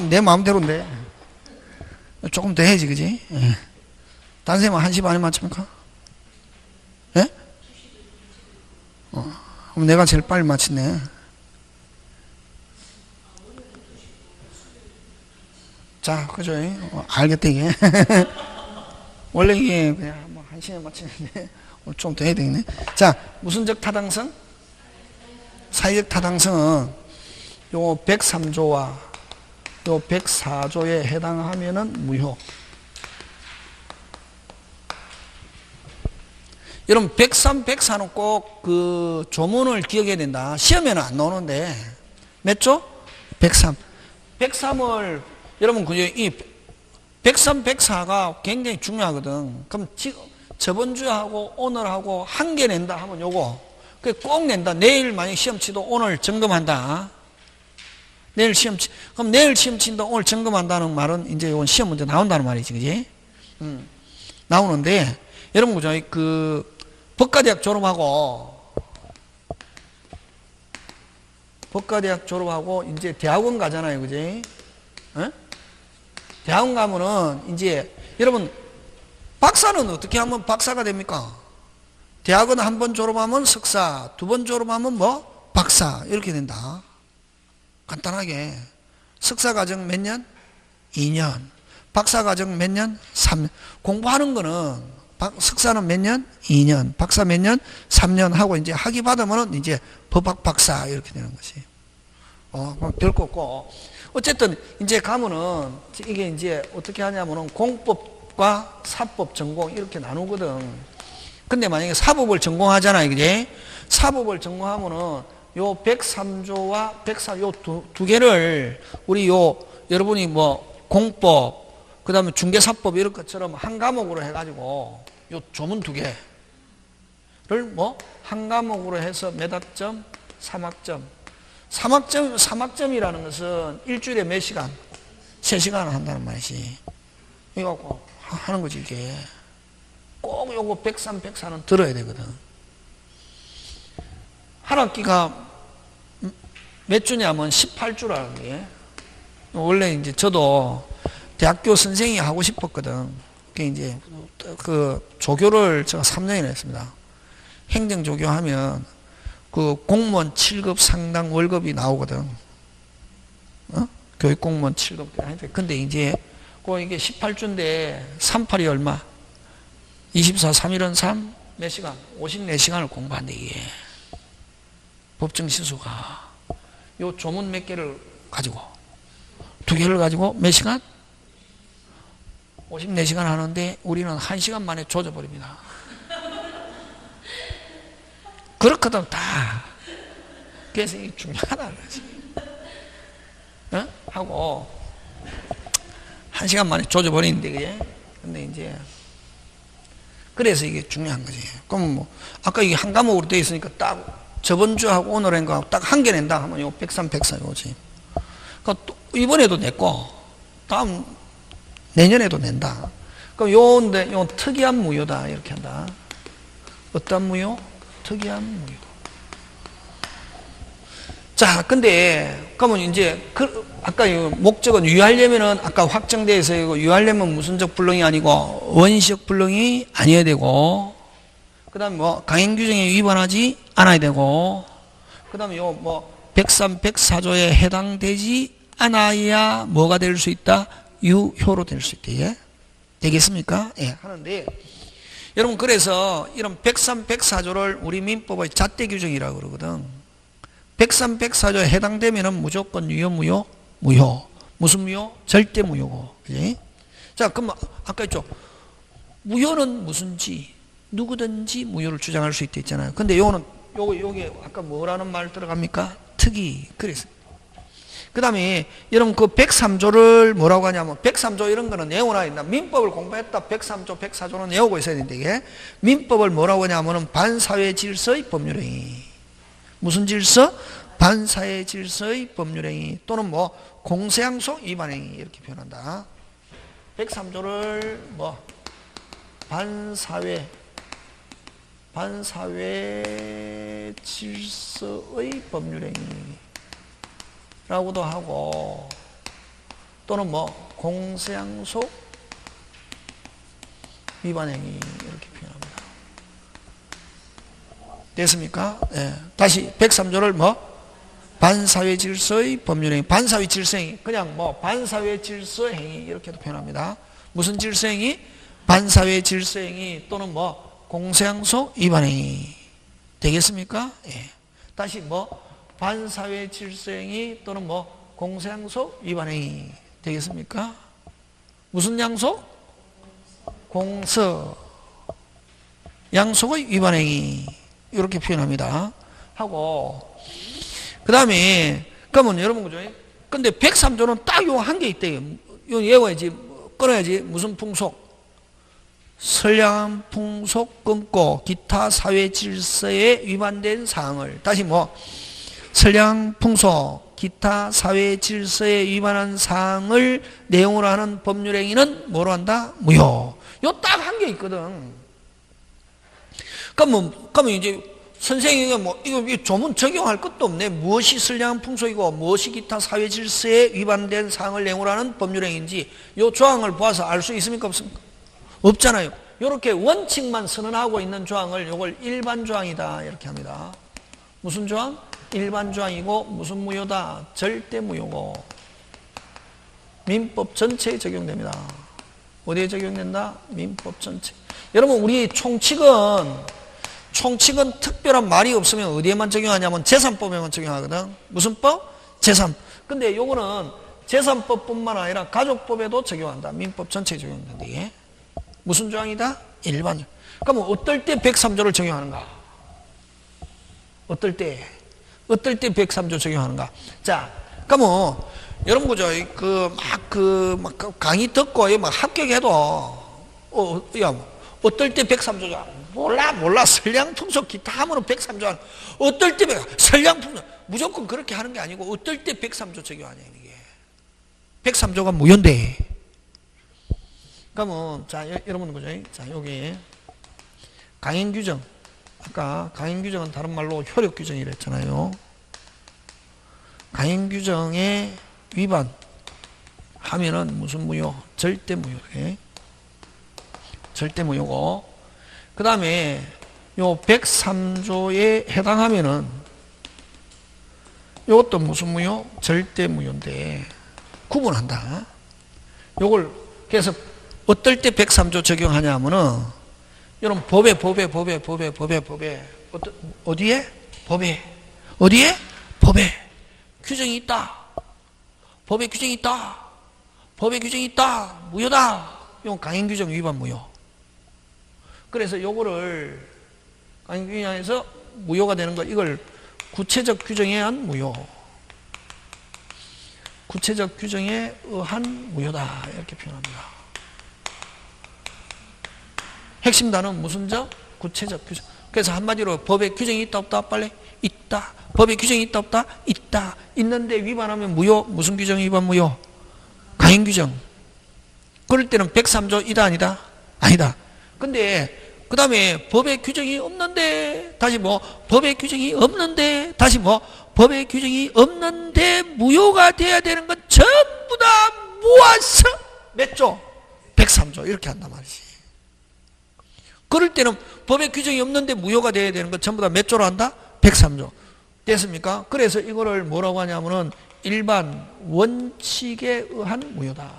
내 마음대로인데. 조금 더 해야지, 그지? 예. 딴 쌤은 1시 반에 맞춥니까? 예? 그럼 내가 제일 빨리 맞췄네. 자, 그죠? 알겠다, 이게. 원래 이게 그냥 뭐 1시에 맞추는데. 좀 더 해야 되겠네. 자, 무슨적 타당성? 사회적 타당성은 요 103조와 요 104조에 해당하면은 무효. 여러분 103, 104는 꼭 그 조문을 기억해야 된다. 시험에는 안 나오는데 몇 조? 103. 103을 여러분 그죠? 이 103, 104가 굉장히 중요하거든. 그럼 지금 저번 주하고 오늘하고 한 개 낸다 하면 요거 꼭 낸다. 내일 만약 시험 치도 오늘 점검한다. 내일 시험 치 그럼 내일 시험 친다 오늘 점검한다는 말은 이제 요건 시험 문제 나온다는 말이지, 그지? 나오는데 여러분 그죠? 그 법과대학 졸업하고 이제 대학원 가잖아요, 그지? 어? 대학원 가면은 이제 여러분 박사는 어떻게 하면 박사가 됩니까? 대학은 한 번 졸업하면 석사, 두 번 졸업하면 뭐? 박사. 이렇게 된다. 간단하게. 석사 과정 몇 년? 2년. 박사 과정 몇 년? 3년. 공부하는 거는 석사는 몇 년? 2년. 박사 몇 년? 3년 하고 이제 학위 받으면 이제 법학 박사 이렇게 되는 것이. 별거 없고. 어쨌든 이제 가면은 이게 이제 어떻게 하냐면은 공법과 사법 전공 이렇게 나누거든. 근데 만약에 사법을 전공하잖아요, 그지? 사법을 전공하면은 요 103조와 104, 요 두 개를 우리 여러분이 뭐 공법, 그 다음에 중개사법 이런 것처럼 한 과목으로 해가지고 요 조문 두 개를 뭐 한 과목으로 해서 몇 학점? 3학점. 3학점이라는 것은 일주일에 몇 시간? 3시간 한다는 말이지. 이거 갖고 하는 거지, 이게. 꼭 요거 103, 104는 들어야 되거든. 한 학기가 몇 주냐면 18주라는 게. 원래 이제 저도 대학교 선생이 하고 싶었거든. 그게 이제 그 조교를 제가 3년이나 했습니다. 행정조교 하면 그 공무원 7급 상당 월급이 나오거든. 교육공무원 7급. 근데 이제 그 이게 18주인데 38이 얼마? 24, 3일은 3, 몇 시간? 54시간을 공부한대, 이게. 법정시수가. 요 조문 몇 개를 가지고, 2개를 가지고 몇 시간? 54시간 하는데 우리는 1시간 만에 조져버립니다. 그렇거든, 다. 그래서 이게 중요하다는 거지. 하고, 1시간 만에 조져버리는데, 그게. 근데 이제, 그래서 이게 중요한 거지. 그럼 뭐, 아까 이게 한 과목으로 되어 있으니까 딱, 저번 주하고 오늘 한 거 딱 한 개 낸다 하면 요 103, 104 요지. 그러니까 또 이번에도 냈고, 다음, 내년에도 낸다. 그럼 요인데, 요 특이한 무효다. 이렇게 한다. 어떤 무효? 특이한 무효. 자, 근데, 그러면 이제, 아까 이 목적은 유의하려면은, 아까 확정되어 있어요. 유의하려면 무슨적 불능이 아니고, 원시적 불능이 아니어야 되고, 그 다음에 뭐, 강행 규정에 위반하지 않아야 되고, 그 다음에 요 뭐, 103, 104조에 해당되지 않아야 뭐가 될 수 있다? 유효로 될 수 있다. 예? 되겠습니까? 예, 하는데, 여러분, 그래서 이런 103, 104조를 우리 민법의 잣대 규정이라고 그러거든. 103, 104조에 해당되면은 무조건 유효, 무효? 무효. 무슨 무효? 절대 무효고. 그지? 자, 그럼 아까 했죠. 무효는 무슨지, 누구든지 무효를 주장할 수 있다 했잖아요. 근데 요게 아까 뭐라는 말 들어갑니까? 특이. 그래서. 그 다음에 여러분 그 103조를 뭐라고 하냐면 103조 이런 거는 내용은 있나 민법을 공부했다 103조 104조는 외우고 있어야 되는데 이게 민법을 뭐라고 하냐면은 반사회 질서의 법률행위 무슨 질서? 반사회 질서의 법률행위 또는 뭐 공세양속 위반행위 이렇게 표현한다 103조를 뭐 반사회 질서의 법률행위 라고도 하고 또는 뭐 공세양속 위반행위 이렇게 표현합니다. 됐습니까? 네. 다시 103조를 뭐 반사회 질서의 법률행위 반사회 질서행위 그냥 뭐 반사회 질서행위 이렇게도 표현합니다. 무슨 질서행위? 반사회 질서행위 또는 뭐 공세양속 위반행위 되겠습니까? 예. 다시 뭐 반사회 질서행위 또는 뭐 공세양속 위반행위 되겠습니까? 무슨 양속? 공서 양속의 위반행위 이렇게 표현합니다. 하고 그 다음에 그러면 여러분 그죠? 근데 103조는 딱 요 한 개 있대요. 요 외워야지 끊어야지 무슨 풍속? 선량한 풍속 끊고 기타 사회 질서에 위반된 사항을 다시 뭐 선량 풍속 기타 사회 질서에 위반한 사항을 내용으로 하는 법률행위는 뭐로 한다? 무효. 요 딱 한 개 있거든. 그러면 이제 선생님이 뭐 이거 조문 적용할 것도 없네. 무엇이 선량한 풍속이고 무엇이 기타 사회 질서에 위반된 사항을 내용으로 하는 법률행위인지 요 조항을 보아서 알 수 있습니까? 없습니까? 없잖아요. 요렇게 원칙만 선언하고 있는 조항을 요걸 일반 조항이다 이렇게 합니다. 무슨 조항? 일반 조항이고 무슨 무효다? 절대 무효고 민법 전체에 적용됩니다. 어디에 적용된다? 민법 전체. 여러분 우리 총칙은 특별한 말이 없으면 어디에만 적용하냐면 재산법에만 적용하거든. 무슨 법? 재산. 근데 요거는 재산법뿐만 아니라 가족법에도 적용한다. 민법 전체에 적용된다. 이게 무슨 조항이다? 일반. 그러면 어떨 때 103조를 적용하는가? 어떨 때 103조 적용하는가? 자, 그러면 여러분 그죠? 막 강의 듣고 막 합격해도 어떨 때 103조죠? 몰라. 선량풍속 기타 하면은 103조. 어떨 때 선량풍속 무조건 그렇게 하는 게 아니고 어떨 때 103조 적용하냐 이게. 103조가 무효인데. 그러면 자 여러분 보죠. 자 여기 강행 규정. 아까 강행 규정은 다른 말로 효력 규정이라 했잖아요. 강행 규정에 위반 하면은 무슨 무효? 절대 무효. 절대 무효고. 그 다음에 요 103조에 해당하면은 요것도 무슨 무효? 절대 무효인데 구분한다. 요걸 그래서 어떨 때 103조 적용하냐 하면은 이런 법에 어디에? 법에 어디에? 법에 규정이 있다. 법에 규정이 있다. 법에 규정이 있다. 무효다. 이건 강행규정 위반 무효. 그래서 요거를 강행규정에서 무효가 되는 거 이걸 구체적 규정에 의한 무효. 구체적 규정에 의한 무효다. 이렇게 표현합니다. 핵심 단어는 무슨 적? 구체적 규정. 그래서 한마디로 법에 규정이 있다 없다? 빨리 있다. 법에 규정이 있다 없다? 있다. 있는데 위반하면 무효. 무슨 규정 위반 무효? 강행규정. 그럴 때는 103조 이다 아니다? 아니다. 근데 그 다음에 법에 규정이 없는데 다시 뭐 법에 규정이 없는데 다시 뭐 법에 규정이 없는데 무효가 돼야 되는 건 전부 다 모아서 몇 조? 103조 이렇게 한단 말이지. 그럴 때는 법에 규정이 없는데 무효가 돼야 되는 건 전부 다 몇 조로 한다? 103조. 됐습니까? 그래서 이거를 뭐라고 하냐면은 일반 원칙에 의한 무효다.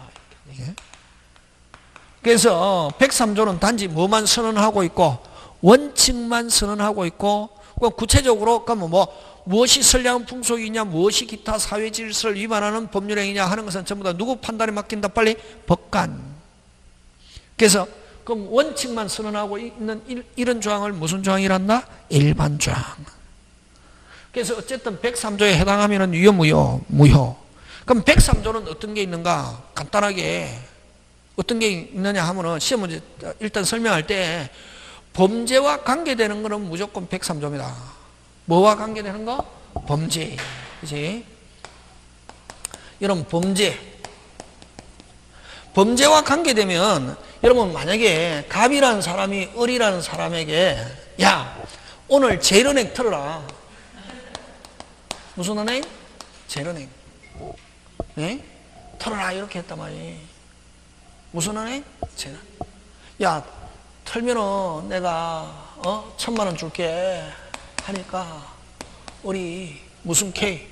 그래서 103조는 단지 뭐만 선언하고 있고 원칙만 선언하고 있고 구체적으로 그러면 뭐 무엇이 선량한 풍속이냐 무엇이 기타 사회 질서를 위반하는 법률행위냐 하는 것은 전부 다 누구 판단에 맡긴다? 빨리 법관. 그래서 그럼 원칙만 선언하고 있는 이런 조항을 무슨 조항이란다? 일반 조항. 그래서 어쨌든 103조에 해당하면 유효 무효? 무효. 그럼 103조는 어떤 게 있는가? 간단하게 어떤 게 있느냐 하면은 시험 문제 일단 설명할 때 범죄와 관계되는 거는 무조건 103조입니다. 뭐와 관계되는 거? 범죄. 그치? 여러분 범죄와 관계되면 여러분 만약에 갑이라는 사람이 을이라는 사람에게 야 오늘 제일은행 털어라. 무슨 은행? 제일은행. 네? 털어라 이렇게 했단 말이에요. 무슨 은행? 제일은행. 야 털면은 내가 1,000만 원 줄게 하니까 우리 무슨 K?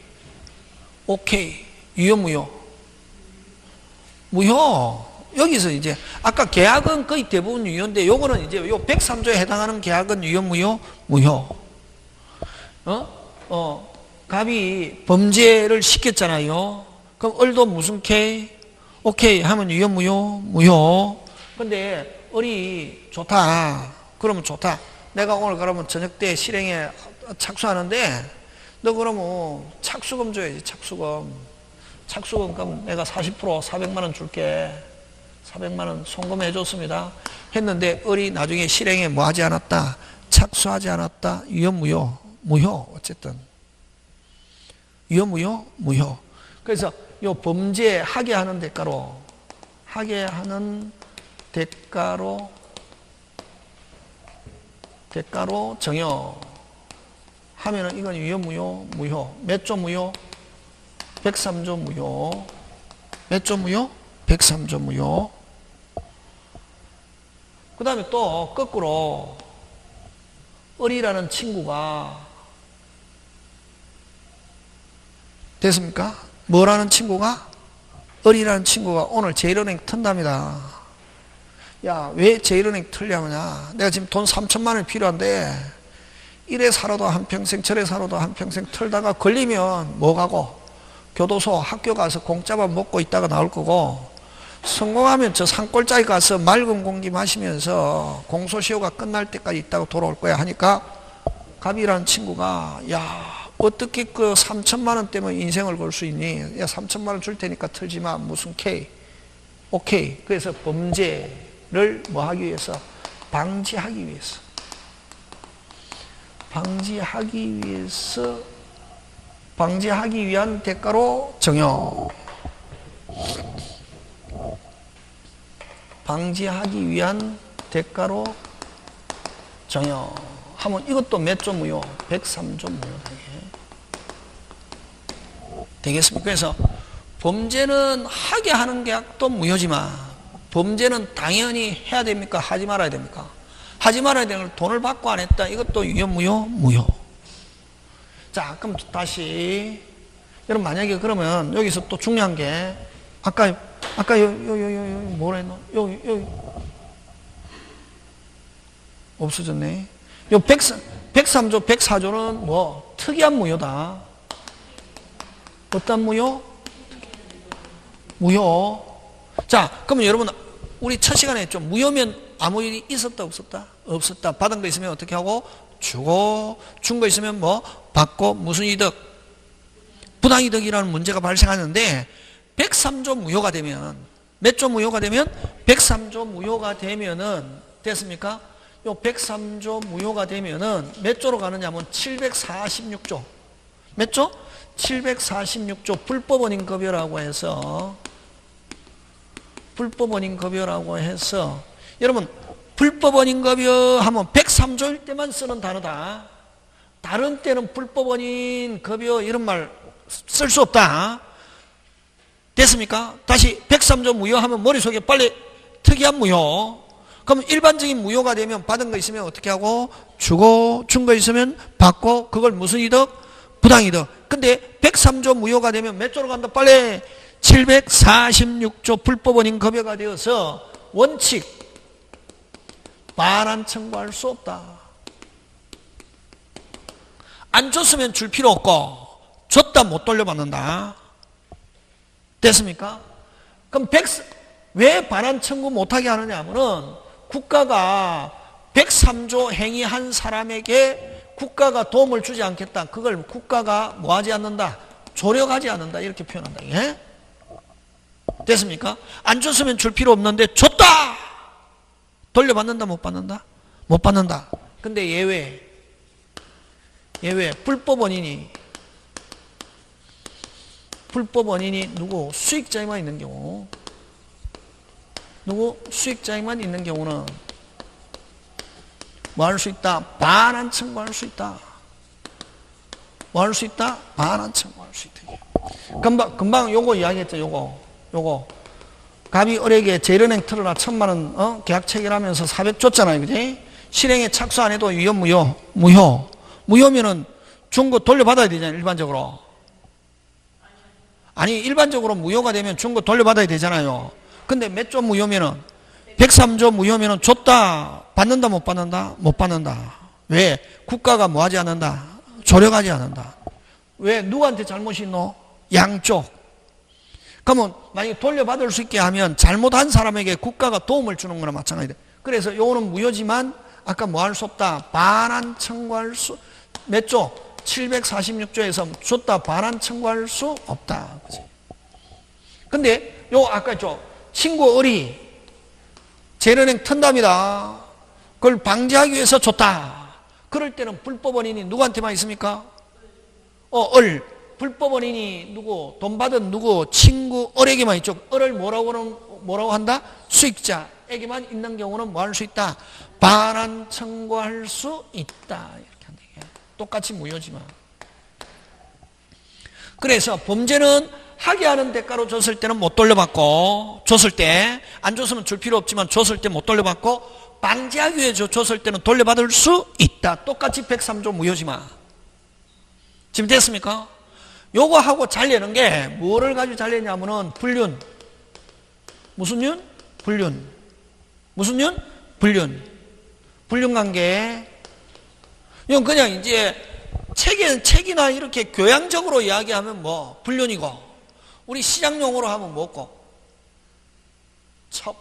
오케이. 유효 무효? 무효. 여기서 이제 아까 계약은 거의 대부분 유효인데 요거는 이제 요 103조에 해당하는 계약은 유효 무효? 무효. 갑이 범죄를 시켰잖아요. 그럼 을도 무슨 K? 오케이 하면 유효 무효? 무효. 근데 을이 좋다. 그러면 좋다. 내가 오늘 그러면 저녁 때 실행에 착수하는데 너 그러면 착수금 줘야지. 착수금 그럼 내가 40% 400만 원 줄게. 400만 원 송금해 줬습니다. 했는데 을이 나중에 실행에 뭐 하지 않았다? 착수하지 않았다. 유효 무효? 무효. 어쨌든 유효 무효? 무효. 그래서 요 범죄 하게 하는 대가로 정여 하면은 이건 유효 무효? 무효. 몇 조 무효? 103조 무효. 몇 조 무효? 103조 무효. 그 다음에 또 거꾸로 을이라는 친구가 됐습니까? 뭐라는 친구가? 을이라는 친구가 오늘 제일은행 턴답니다. 야, 왜 제일은행 털려냐? 내가 지금 돈 3천만 원이 필요한데 이래 살아도 한평생 저래 살아도 한평생 털다가 걸리면 뭐 가고 교도소 학교 가서 공짜밥 먹고 있다가 나올 거고 성공하면 저 산골짜기 가서 맑은 공기 마시면서 공소시효가 끝날 때까지 있다가 돌아올 거야 하니까 갑이라는 친구가 야 어떻게 그 3천만 원 때문에 인생을 걸 수 있니? 야 3천만 원 줄 테니까 털지 마. 무슨 K? 오케이. 그래서 범죄를 뭐 하기 위해서? 방지하기 위해서. 방지하기 위해서 방지하기 위한 대가로 정여. 방지하기 위한 대가로 정여 하면 이것도 몇 조 무효? 103조 무효다. 되겠습니까? 그래서 범죄는 하게 하는 계약도 무효지만 범죄는 당연히 해야 됩니까? 하지 말아야 됩니까? 하지 말아야 되는 걸 돈을 받고 안 했다. 이것도 유효 무효? 무효. 자, 그럼 다시 여러분 만약에 그러면 여기서 또 중요한 게 아까 뭐라 했노? 여기 없어졌네. 요 103조 104조는 뭐 특이한 무효다. 어떤 무효? 무효. 자, 그러면 여러분 우리 첫 시간에 했죠. 무효면 아무 일이 있었다 없었다? 없었다. 받은 거 있으면 어떻게 하고? 주고, 준 거 있으면 뭐? 받고, 무슨 이득? 부당이득이라는 문제가 발생하는데 103조 무효가 되면 몇 조 무효가 되면? 103조 무효가 되면은 됐습니까? 요 103조 무효가 되면은 몇 조로 가느냐 하면 746조. 몇 조? 746조 불법원인급여라고 해서 불법원인급여라고 해서 여러분 불법원인급여 하면 103조일 때만 쓰는 단어다. 다른 때는 불법원인급여 이런 말 쓸 수 없다. 됐습니까? 다시 103조 무효 하면 머릿속에 빨리 특이한 무효. 그럼 일반적인 무효가 되면 받은 거 있으면 어떻게 하고? 주고, 준 거 있으면 받고, 그걸 무슨 이득? 부당이득. 근데 103조 무효가 되면 몇 조로 간다? 빨리 746조 불법원인 급여가 되어서 원칙 반환 청구할 수 없다. 안 줬으면 줄 필요 없고 줬다 못 돌려받는다. 됐습니까? 그럼 왜 반환 청구 못하게 하느냐 하면은 국가가 103조 행위한 사람에게 국가가 도움을 주지 않겠다. 그걸 국가가 뭐하지 않는다? 조력하지 않는다. 이렇게 표현한다. 예? 됐습니까? 안 줬으면 줄 필요 없는데 줬다! 돌려받는다 못 받는다? 못 받는다. 근데 예외 불법 원인이 누구? 수익자에만 있는 경우. 누구? 수익자에만 있는 경우는 뭐 할 수 있다? 반환 청구할 수 있다. 뭐 할 수 있다? 반환 청구할 수 있다. 금방 요거 이야기했죠. 요거 갑이 을에게 제일은행 틀어라 1000만원 계약 체결하면서 400 줬잖아요. 그지? 실행에 착수 안 해도 유효 무효? 무효. 무효면은 준 거 돌려받아야 되잖아요. 일반적으로. 아니 일반적으로 무효가 되면 준 거 돌려받아야 되잖아요. 근데 몇 조 무효면은 103조 무효면은 줬다 받는다 못 받는다? 못 받는다. 왜? 국가가 뭐 하지 않는다? 조력하지 않는다. 왜? 누구한테 잘못이 있노? 양쪽. 그러면 만약에 돌려받을 수 있게 하면 잘못한 사람에게 국가가 도움을 주는 거나 마찬가지다. 그래서 요거는 무효지만 아까 뭐 할 수 없다? 반환 청구할 수 몇 조? 746조에서 줬다 반환 청구할 수 없다. 그치? 근데 요 아까 있죠. 친구 을이 제일은행 튼답니다. 그걸 방지하기 위해서 줬다. 그럴 때는 불법 원인이 누구한테만 있습니까? 을. 불법 원인이 누구? 돈 받은 누구? 친구 을에게만 있죠. 을을 뭐라고 한다? 수익자에게만 있는 경우는 뭐 할 수 있다? 반환 청구할 수 있다. 이렇게 한다. 똑같이 무효지만. 그래서 범죄는 하게 하는 대가로 줬을 때는 못 돌려받고, 줬을 때, 안 줬으면 줄 필요 없지만 줬을 때 못 돌려받고, 방지하기 위해서 줬을 때는 돌려받을 수 있다. 똑같이 103조 무효지만. 지금 됐습니까? 요거 하고 잘 내는 게 뭐를 가지고 잘 내냐면은 불륜. 무슨 윤? 불륜. 무슨 윤? 불륜. 불륜관계. 이건 그냥 이제 책이나 이렇게 교양적으로 이야기하면 뭐 불륜이고, 우리 시장용어로 하면 뭐고? 첩.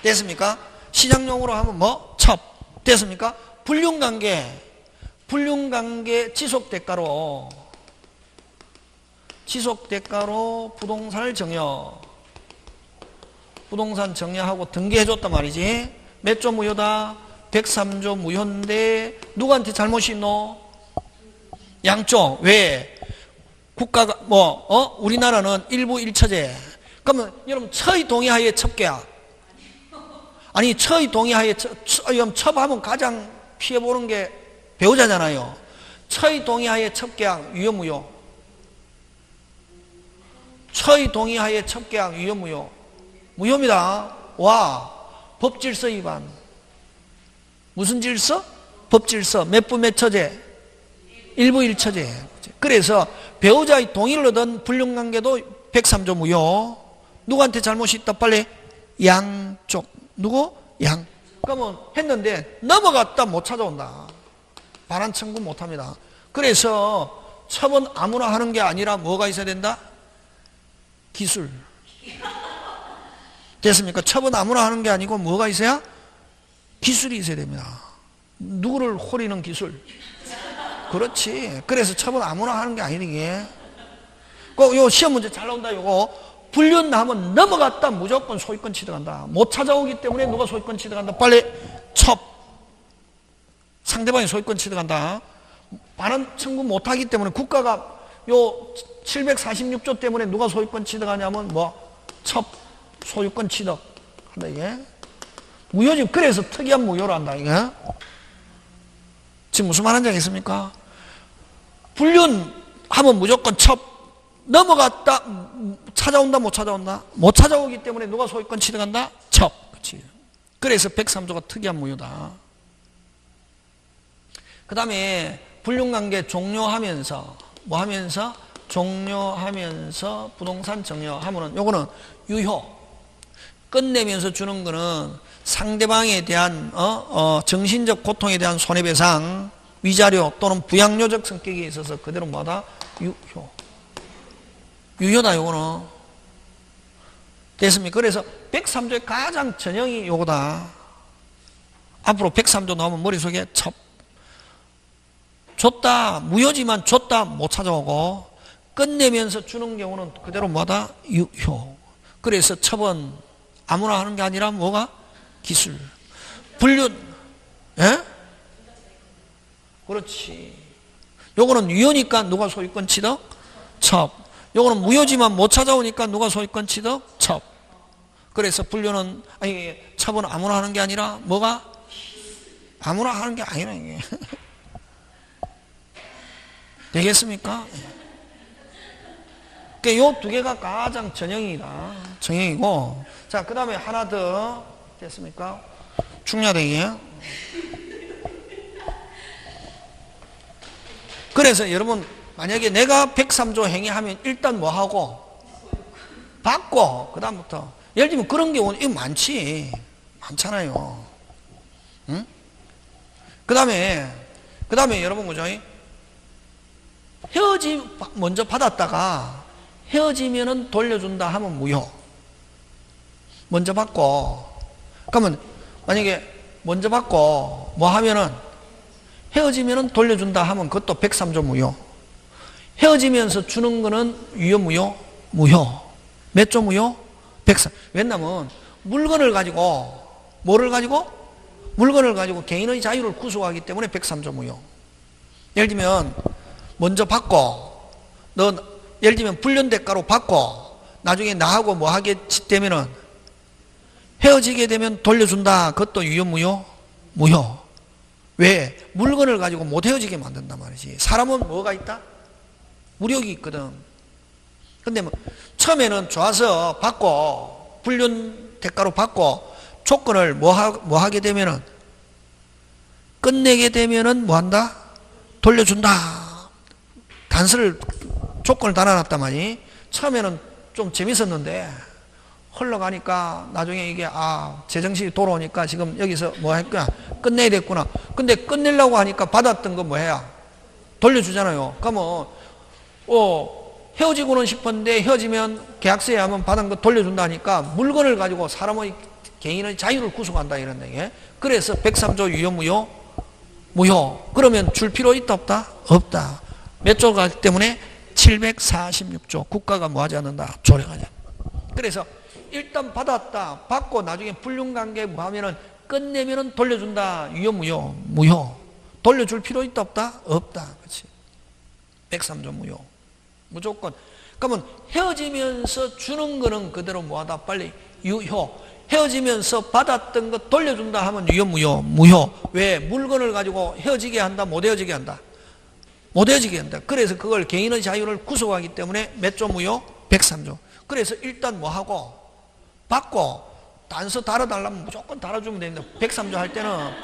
됐습니까? 시장용어로 하면 뭐? 첩. 됐습니까? 불륜관계 지속대가로 부동산을 부동산 정여하고 등기해줬단 말이지. 몇 조 무효다? 103조 무효인데 누구한테 잘못이 있노? 양쪽. 왜? 국가가 우리나라는 일부 일처제. 그러면 여러분 처의 동의하에 첩계약. 아니 처의 동의하에 첩하면 가장 피해보는 게 배우자잖아요. 처의 동의하에 첩계약 유효 무효. 처의 동의하에 첩계약 유효 무효. 무효입니다. 와, 법질서 위반. 무슨 질서? 법질서. 몇 부 몇 처제? 일부 일처제. 그래서 배우자의 동의를 얻은 불륜관계도 103조 무효. 누구한테 잘못이 있다? 빨리 양쪽. 누구? 양. 그러면 했는데 넘어갔다 못 찾아온다. 반환 청구 못합니다. 그래서 첩은 아무나 하는 게 아니라 뭐가 있어야 된다? 기술. 됐습니까? 첩은 아무나 하는 게 아니고 뭐가 있어야? 기술이 있어야 됩니다. 누구를 호리는 기술. 그렇지. 그래서 첩은 아무나 하는 게 아니니 이게. 요 시험 문제 잘 나온다. 요거 불륜하면 넘어갔다 무조건 소유권 취득한다. 못 찾아오기 때문에 누가 소유권 취득한다? 빨리 첩. 상대방이 소유권 취득한다. 반환 청구 못하기 때문에 국가가 요 746조 때문에 누가 소유권 취득하냐면 첩 소유권 취득 한다 이게. 무효지. 그래서 특이한 무효를 한다 이게. 지금 무슨 말인지 알겠습니까? 불륜하면 무조건 첩. 넘어갔다 찾아온다 못 찾아온다? 못 찾아오기 때문에 누가 소유권 취득한다? 첩. 그렇지. 그래서 103조가 특이한 무효다. 그 다음에 불륜관계 종료하면서 뭐 하면서? 종료하면서 부동산 정려하면은 요거는 유효. 끝내면서 주는 거는 상대방에 대한 정신적 고통에 대한 손해배상, 위자료 또는 부양료적 성격이 있어서 그대로 뭐다? 유효. 유효다 요거는. 됐습니까? 그래서 103조의 가장 전형이 요거다. 앞으로 103조 나오면 머릿속에 첩. 줬다 무효지만 줬다 못 찾아오고 끝내면서 주는 경우는 그대로 뭐다? 유효. 그래서 첩은 아무나 하는 게 아니라 뭐가? 기술. 불륜. 예? 그렇지. 요거는 유효니까 누가 소유권 취득? 첩. 요거는 무효지만 못 찾아오니까 누가 소유권 취득? 첩. 그래서 불륜은 첩은 아무나 하는 게 아니라 뭐가? 아무나 하는 게 아니라 이게. 되겠습니까? 그러니까 요 두 개가 가장 전형이다. 전형이고. 자, 그 다음에 하나 더. 됐습니까? 중요하대기. 그래서 여러분, 만약에 내가 103조 행위하면 일단 뭐 하고? 받고, 그 다음부터. 예를 들면 그런 경우는 이거 많지. 많잖아요. 응? 그 다음에 여러분, 그죠? 헤어짐 먼저 받았다가 헤어지면은 돌려준다 하면 무효. 먼저 받고. 그러면 만약에 먼저 받고 뭐 하면은 헤어지면은 돌려준다 하면 그것도 103조 무효. 헤어지면서 주는 거는 유효 무효? 무효. 몇 조 무효? 103. 왜냐면 물건을 가지고 뭐를 가지고? 물건을 가지고 개인의 자유를 구속하기 때문에 103조 무효. 예를 들면 먼저 받고 너 예를 들면 불륜 대가로 받고 나중에 나하고 뭐 하게 되면은 헤어지게 되면 돌려준다. 그것도 유효 무효? 무효. 왜? 물건을 가지고 못 헤어지게 만든단 말이지. 사람은 뭐가 있다? 무력이 있거든. 근데 뭐 처음에는 좋아서 받고 불륜 대가로 받고 조건을 뭐 하게 되면은 끝내게 되면은 뭐 한다? 돌려준다. 단서를 조건을 달아놨단 말이. 처음에는 좀 재밌었는데 흘러가니까 나중에 이게 제정신이 돌아오니까 지금 여기서 뭐 할 거야? 끝내야 됐구나. 근데 끝내려고 하니까 받았던 거 뭐 해야? 돌려주잖아요. 그러면 헤어지고는 싶었는데 헤어지면 계약서에 하면 받은 거 돌려준다니까 물건을 가지고 사람의 개인의 자유를 구속한다 이런 얘기. 그래서 103조 유효 무효? 무효. 그러면 줄 필요 있다 없다? 없다. 몇 조가 때문에? 746조. 국가가 뭐 하지 않는다? 조력하지 않는다. 그래서 일단 받았다. 받고 나중에 불륜관계 뭐 하면은 끝내면은 돌려준다. 유효, 무효? 무효. 돌려줄 필요 있다, 없다? 없다. 그렇지. 103조 무효. 무조건. 그러면 헤어지면서 주는 거는 그대로 뭐하다? 빨리 유효. 헤어지면서 받았던 거 돌려준다 하면 유효, 무효? 무효. 왜? 물건을 가지고 헤어지게 한다, 못 헤어지게 한다? 못 헤어지게 한다. 그래서 그걸 개인의 자유를 구속하기 때문에 몇 조 무효? 103조. 그래서 일단 뭐하고? 받고 단서 달아달라면 무조건 달아주면 되는데 103조 할 때는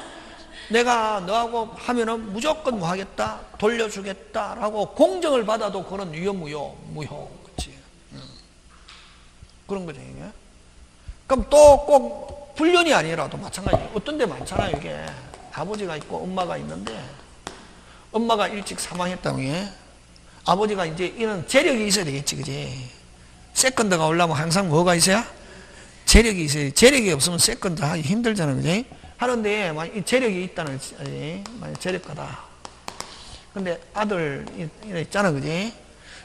내가 너하고 하면은 무조건 뭐 하겠다? 돌려주겠다라고 공정을 받아도 그건 유효, 무효? 무효. 그치? 그런 거죠, 이게. 그럼 또 꼭 불륜이 아니라도 마찬가지. 어떤 데 많잖아요, 이게. 아버지가 있고 엄마가 있는데 엄마가 일찍 사망했다고, 해. 아버지가 이제 이런 재력이 있어야 되겠지, 그지? 세컨드가 올라면 항상 뭐가 있어야? 재력이 있어야. 재력이 없으면 세컨드 하기 힘들잖아, 그지? 하는데, 만약 이 재력이 있다는, 만약 재력가다. 근데 아들, 있잖아, 그지?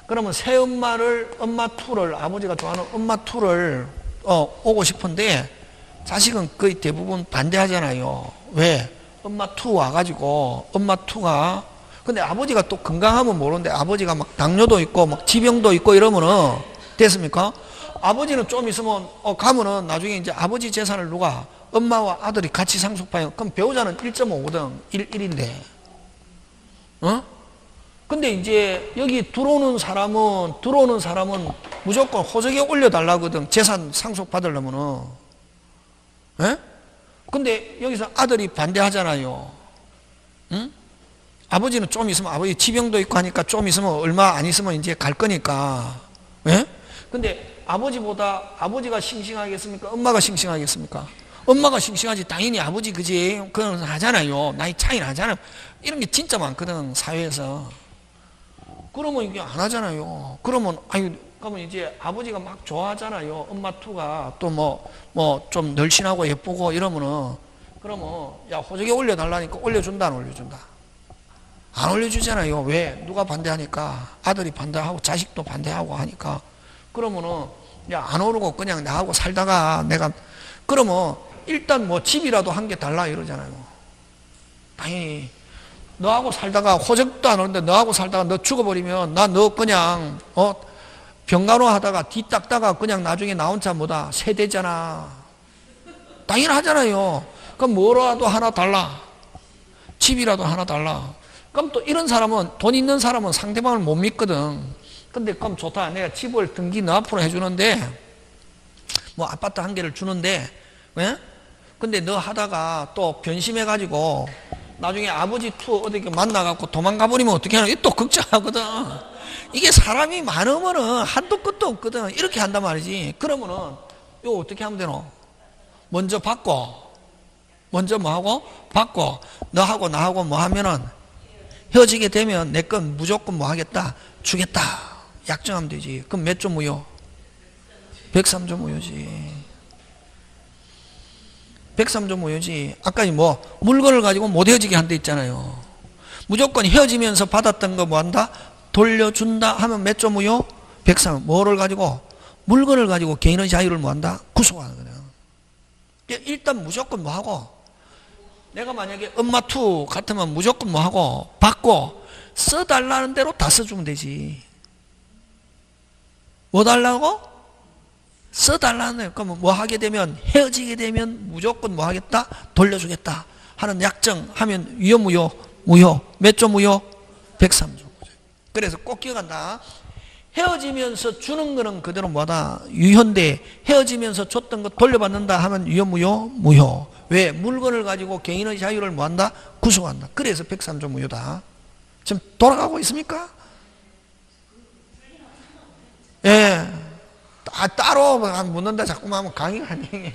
그러면 새엄마를, 엄마2를, 아버지가 좋아하는 엄마2를, 오고 싶은데, 자식은 거의 대부분 반대하잖아요. 왜? 엄마2 와가지고, 엄마2가, 근데 아버지가 또 건강하면 모르는데, 아버지가 막 당뇨도 있고, 막 지병도 있고 이러면은, 됐습니까? 아버지는 좀 있으면, 가면은 나중에 이제 아버지 재산을 누가, 엄마와 아들이 같이 상속파요. 그럼 배우자는 1.5거든. 1인데. 근데 이제 여기 들어오는 사람은 무조건 호적에 올려달라거든. 재산 상속받으려면은. 예? 근데 여기서 아들이 반대하잖아요. 응? 아버지는 좀 있으면 아버지 지병도 있고 하니까 좀 있으면 얼마 안 있으면 이제 갈 거니까. 예? 근데 아버지가 싱싱하겠습니까? 엄마가 싱싱하겠습니까? 엄마가 싱싱하지. 당연히 아버지, 그지? 그건 하잖아요. 나이 차이 나잖아요. 이런 게 진짜 많거든, 사회에서. 그러면 이게 안 하잖아요. 그러면 이제 아버지가 막 좋아하잖아요. 엄마2가 또 좀 널씬하고 예쁘고 이러면은, 그러면, 야, 호적에 올려달라니까 올려준다, 안 올려준다? 안 올려주잖아요. 왜? 누가 반대하니까. 아들이 반대하고 자식도 반대하고 하니까. 그러면은, 야, 안 오르고 그냥 나하고 살다가 그러면 일단 집이라도 한 개 달라 이러잖아요. 당연히. 너하고 살다가 호적도 안 오는데 너하고 살다가 너 죽어버리면 나 너 그냥, 병간호 하다가 뒤 닦다가 그냥 나중에 나 혼자 뭐다? 세대잖아. 당연하잖아요. 그럼 뭐라도 하나 달라. 집이라도 하나 달라. 그럼 또 이런 사람은, 돈 있는 사람은 상대방을 못 믿거든. 근데 그럼 좋다. 내가 집을 등기 너 앞으로 해주는데, 아파트 한 개를 주는데, 왜? 근데 너 하다가 또 변심해가지고, 나중에 아버지 투 어디 만나갖고 도망가 버리면 어떻게 하나? 또 걱정하거든. 이게 사람이 많으면은 한도 끝도 없거든. 이렇게 한단 말이지. 그러면은, 이거 어떻게 하면 되노? 먼저 받고, 먼저 뭐하고? 받고, 너하고 나하고 뭐 하면은, 헤어지게 되면 내 건 무조건 뭐 하겠다? 주겠다. 약정하면 되지. 그럼 몇 조 무효? 103조 무효지. 103조 무효지. 아까 물건을 가지고 못 헤어지게 한데 있잖아요. 무조건 헤어지면서 받았던 거 뭐 한다? 돌려준다 하면 몇 조 무효? 103. 뭐를 가지고? 물건을 가지고 개인의 자유를 뭐 한다? 구속하는 거예요. 일단 무조건 뭐 하고? 내가 만약에 엄마2 같으면 무조건 뭐 하고? 받고 써달라는 대로 다 써주면 되지. 뭐 달라고? 써달라는 대로. 그러면 뭐 하게 되면, 헤어지게 되면 무조건 뭐 하겠다? 돌려주겠다 하는 약정 하면 유효, 무효? 무효. 몇 조 무효? 103조. 그래서 꼭 기억한다. 헤어지면서 주는 거는 그대로 뭐다? 유효인데 헤어지면서 줬던 거 돌려받는다 하면 유효, 무효? 무효. 왜? 물건을 가지고 개인의 자유를 뭐한다? 구속한다. 그래서 103조 무효다. 지금 돌아가고 있습니까? 예. 따로 묻는다 자꾸만 하면 강의가 아니에요.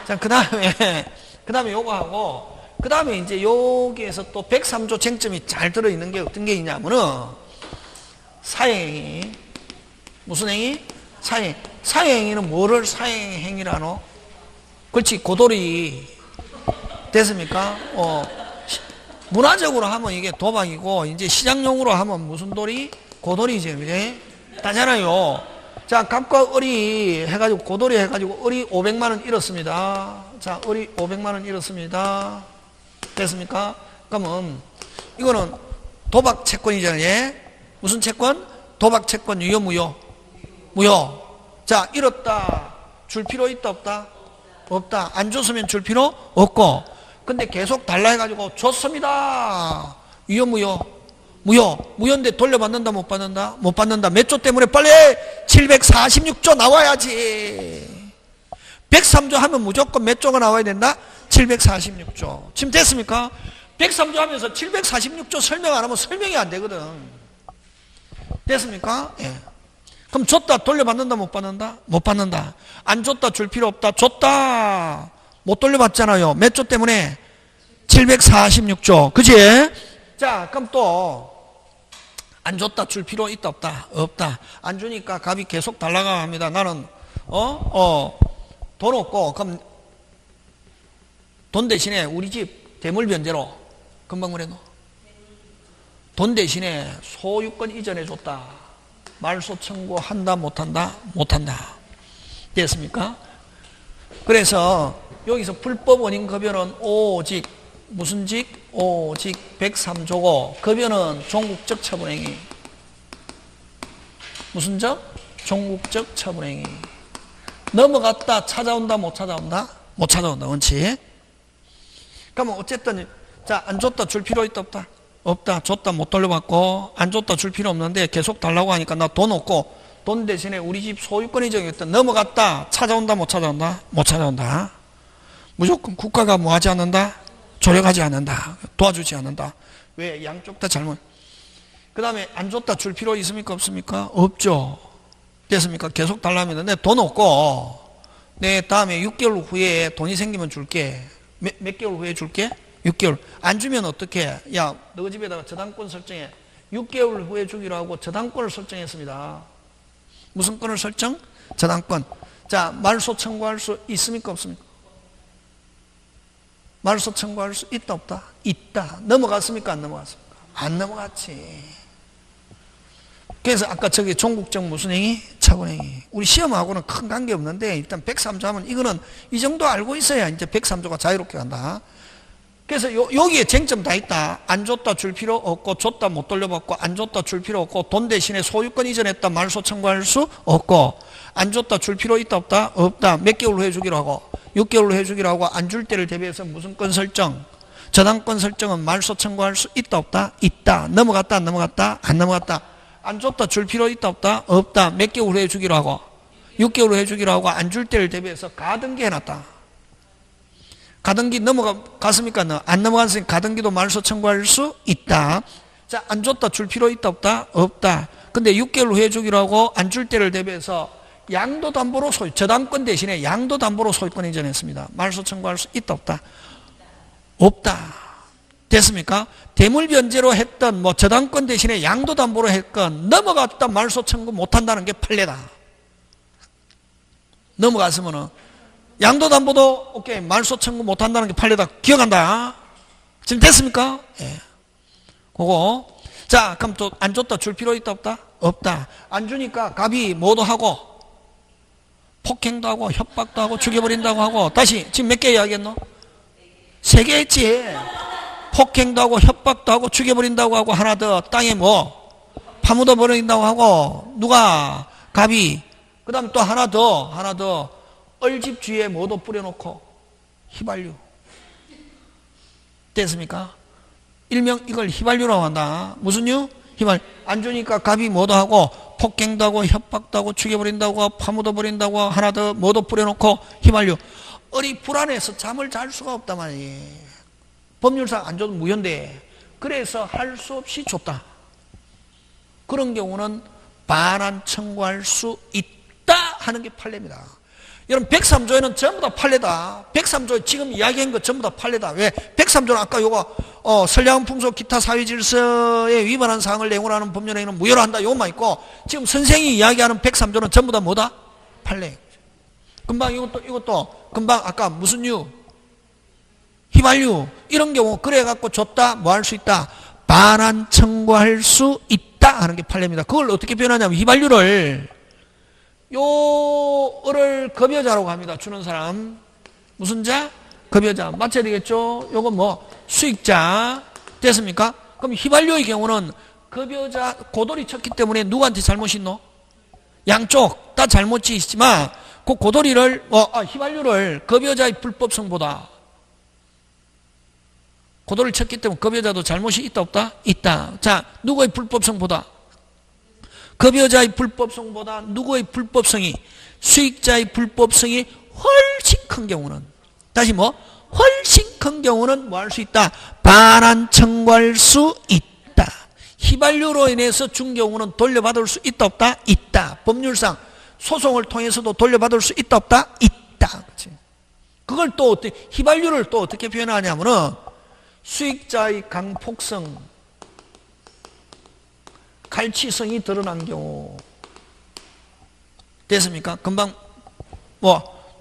자, 그 다음에 요거 하고, 그 다음에 이제 여기에서 또 103조 쟁점이 잘 들어있는 게 어떤 게 있냐면은, 사행이, 무슨 행위? 사행. 사행행위는 뭐를 사행행위라노? 그렇지, 고돌이. 됐습니까? 문화적으로 하면 이게 도박이고, 이제 시장용으로 하면 무슨 돌이? 고돌이지, 그지? 따잖아요. 자, 갑과 을이 해가지고, 고돌이 해가지고, 을이 500만원 잃었습니다. 자, 우리 500만 원 잃었습니다. 됐습니까? 그러면 이거는 도박 채권이잖아요. 예? 무슨 채권? 도박 채권. 유효 무효? 무효. 자, 잃었다. 줄 필요 있다 없다? 없다. 안 줬으면 줄 필요 없고, 근데 계속 달라 해가지고 줬습니다. 유효 무효? 무효. 무효인데 돌려받는다 못 받는다? 못 받는다. 몇 조 때문에? 빨리 746조 나와야지. 103조 하면 무조건 몇 조가 나와야 된다? 746조. 지금 됐습니까? 103조 하면서 746조 설명 안 하면 설명이 안 되거든. 됐습니까? 예. 그럼 줬다 돌려받는다 못 받는다? 못 받는다. 안 줬다 줄 필요 없다? 줬다 못 돌려받잖아요. 몇 조 때문에? 746조. 그치? 자, 그럼 또 안 줬다 줄 필요 있다 없다? 없다. 안 주니까 값이 계속 달라가 합니다. 나는 돈 없고, 그럼 돈 대신에 우리 집 대물 변제로 금방 뭐래노? 돈 대신에 소유권 이전해 줬다. 말소 청구한다 못한다? 못한다. 됐습니까? 그래서 여기서 불법 원인 급여는 오직 무슨 직? 오직 103조고, 급여는 종국적 처분행위. 무슨 적? 종국적 처분행위. 넘어갔다 찾아온다 못 찾아온다? 못 찾아온다. 원칙. 그러면 어쨌든 자, 안 줬다 줄 필요 있다 없다? 없다. 줬다 못 돌려받고, 안 줬다 줄 필요 없는데 계속 달라고 하니까 나 돈 없고, 돈 대신에 우리 집 소유권이 정했던 넘어갔다 찾아온다 못 찾아온다? 못 찾아온다. 무조건 국가가 뭐 하지 않는다? 조력하지 않는다. 도와주지 않는다. 왜? 양쪽 다 잘못. 그 다음에 안 줬다 줄 필요 있습니까 없습니까? 없죠. 됐습니까? 계속 달라면 내 돈 없고 내 다음에 6개월 후에 돈이 생기면 줄게. 몇 개월 후에 줄게? 6개월. 안 주면 어떻게? 야, 너 집에다가 저당권 설정해. 6개월 후에 주기로 하고 저당권을 설정했습니다. 무슨 권을 설정? 저당권. 자, 말소 청구할 수 있습니까 없습니까? 말소 청구할 수 있다 없다? 있다. 넘어갔습니까 안 넘어갔습니까? 안 넘어갔지. 그래서 아까 저기 종국적 무슨 행위? 처분행위. 우리 시험하고는 큰 관계 없는데 일단 103조 하면 이거는 이 정도 알고 있어야 이제 103조가 자유롭게 간다. 그래서 여기에 쟁점 다 있다. 안 줬다 줄 필요 없고, 줬다 못 돌려받고, 안 줬다 줄 필요 없고, 돈 대신에 소유권 이전했다 말소 청구할 수 없고, 안 줬다 줄 필요 있다 없다? 없다. 몇 개월 후에 주기로 하고, 6개월 후에 주기로 하고, 안 줄 때를 대비해서 무슨 건 설정? 저당권 설정은 말소 청구할 수 있다 없다? 있다. 넘어갔다 안 넘어갔다? 안 넘어갔다. 안 줬다 줄 필요 있다 없다? 없다. 몇 개월 후에 주기로 하고, 6개월 후에 주기로 하고, 안 줄 때를 대비해서 가등기 해놨다. 가등기 넘어갔습니까? 안 넘어갔으니 가등기도 말소 청구할 수 있다. 자, 안 줬다 줄 필요 있다 없다? 없다. 근데 6개월 후에 주기로 하고 안 줄 때를 대비해서 양도담보로 저당권 대신에 양도담보로 소유권 이전했습니다. 말소 청구할 수 있다 없다? 없다. 됐습니까? 대물변제로 했던 뭐 저당권 대신에 양도담보로 했건 넘어갔다 말소 청구 못한다는 게 판례다. 넘어갔으면은 양도담보도 오케이 말소 청구 못한다는 게 판례다. 기억한다. 지금 됐습니까? 예. 그거. 자, 그럼 또 안 줬다 줄 필요 있다 없다? 없다. 안 주니까 갑이 뭐도 하고 폭행도 하고 협박도 하고 죽여버린다고 하고 다시 지금 몇 개 이야기했노? 3개 했지. 폭행도 하고 협박도 하고 죽여버린다고 하고 하나 더 땅에 뭐 파묻어 버린다고 하고 누가 갑이 그 다음 또 하나 더 얼집 주위에 뭐도 뿌려놓고 휘발유. 됐습니까? 일명 이걸 휘발유라고 한다. 무슨 유? 휘발유. 안 주니까 갑이 뭐도 하고 폭행도 하고 협박도 하고 죽여버린다고 하고 파묻어 버린다고 하고 하나 더 뭐도 뿌려놓고 휘발유. 어리 불안해서 잠을 잘 수가 없단 말이에요. 법률상 안 줘도 무효인데 그래서 할 수 없이 줬다. 그런 경우는 반환 청구할 수 있다 하는 게 판례입니다. 여러분 103조에는 전부 다 판례다. 103조에 지금 이야기한 거 전부 다 판례다. 왜? 103조는 아까 요거 선량한 풍속 기타 사회질서에 위반한 사항을 내용으로 하는 법률행위는 무효로 한다 요것만 있고 지금 선생이 이야기하는 103조는 전부 다 뭐다? 판례. 금방 이것도 금방 아까 무슨 유? 휘발유. 이런 경우 그래갖고 줬다 뭐 할 수 있다? 반환 청구할 수 있다 하는 게 판례입니다. 그걸 어떻게 표현하냐면 휘발유를 요를 급여자라고 합니다. 주는 사람. 무슨 자? 급여자. 맞춰야 되겠죠? 요거 뭐 수익자. 됐습니까? 그럼 휘발유의 경우는 급여자 고돌이 쳤기 때문에 누구한테 잘못이 있노? 양쪽 다 잘못이 있지만 그 고돌이를 휘발유를 급여자의 불법성보다 고도를 쳤기 때문에 급여자도 잘못이 있다 없다? 있다. 자, 누구의 불법성보다? 급여자의 불법성보다 누구의 불법성이? 수익자의 불법성이 훨씬 큰 경우는, 다시 뭐? 훨씬 큰 경우는 뭐 할 수 있다? 반환 청구할 수 있다. 휘발유로 인해서 준 경우는 돌려받을 수 있다 없다? 있다. 법률상 소송을 통해서도 돌려받을 수 있다 없다? 있다. 그치? 그걸 또 어떻게, 휘발유를 또 어떻게 표현하냐면은 수익자의 강폭성, 갈취성이 드러난 경우. 됐습니까? 금방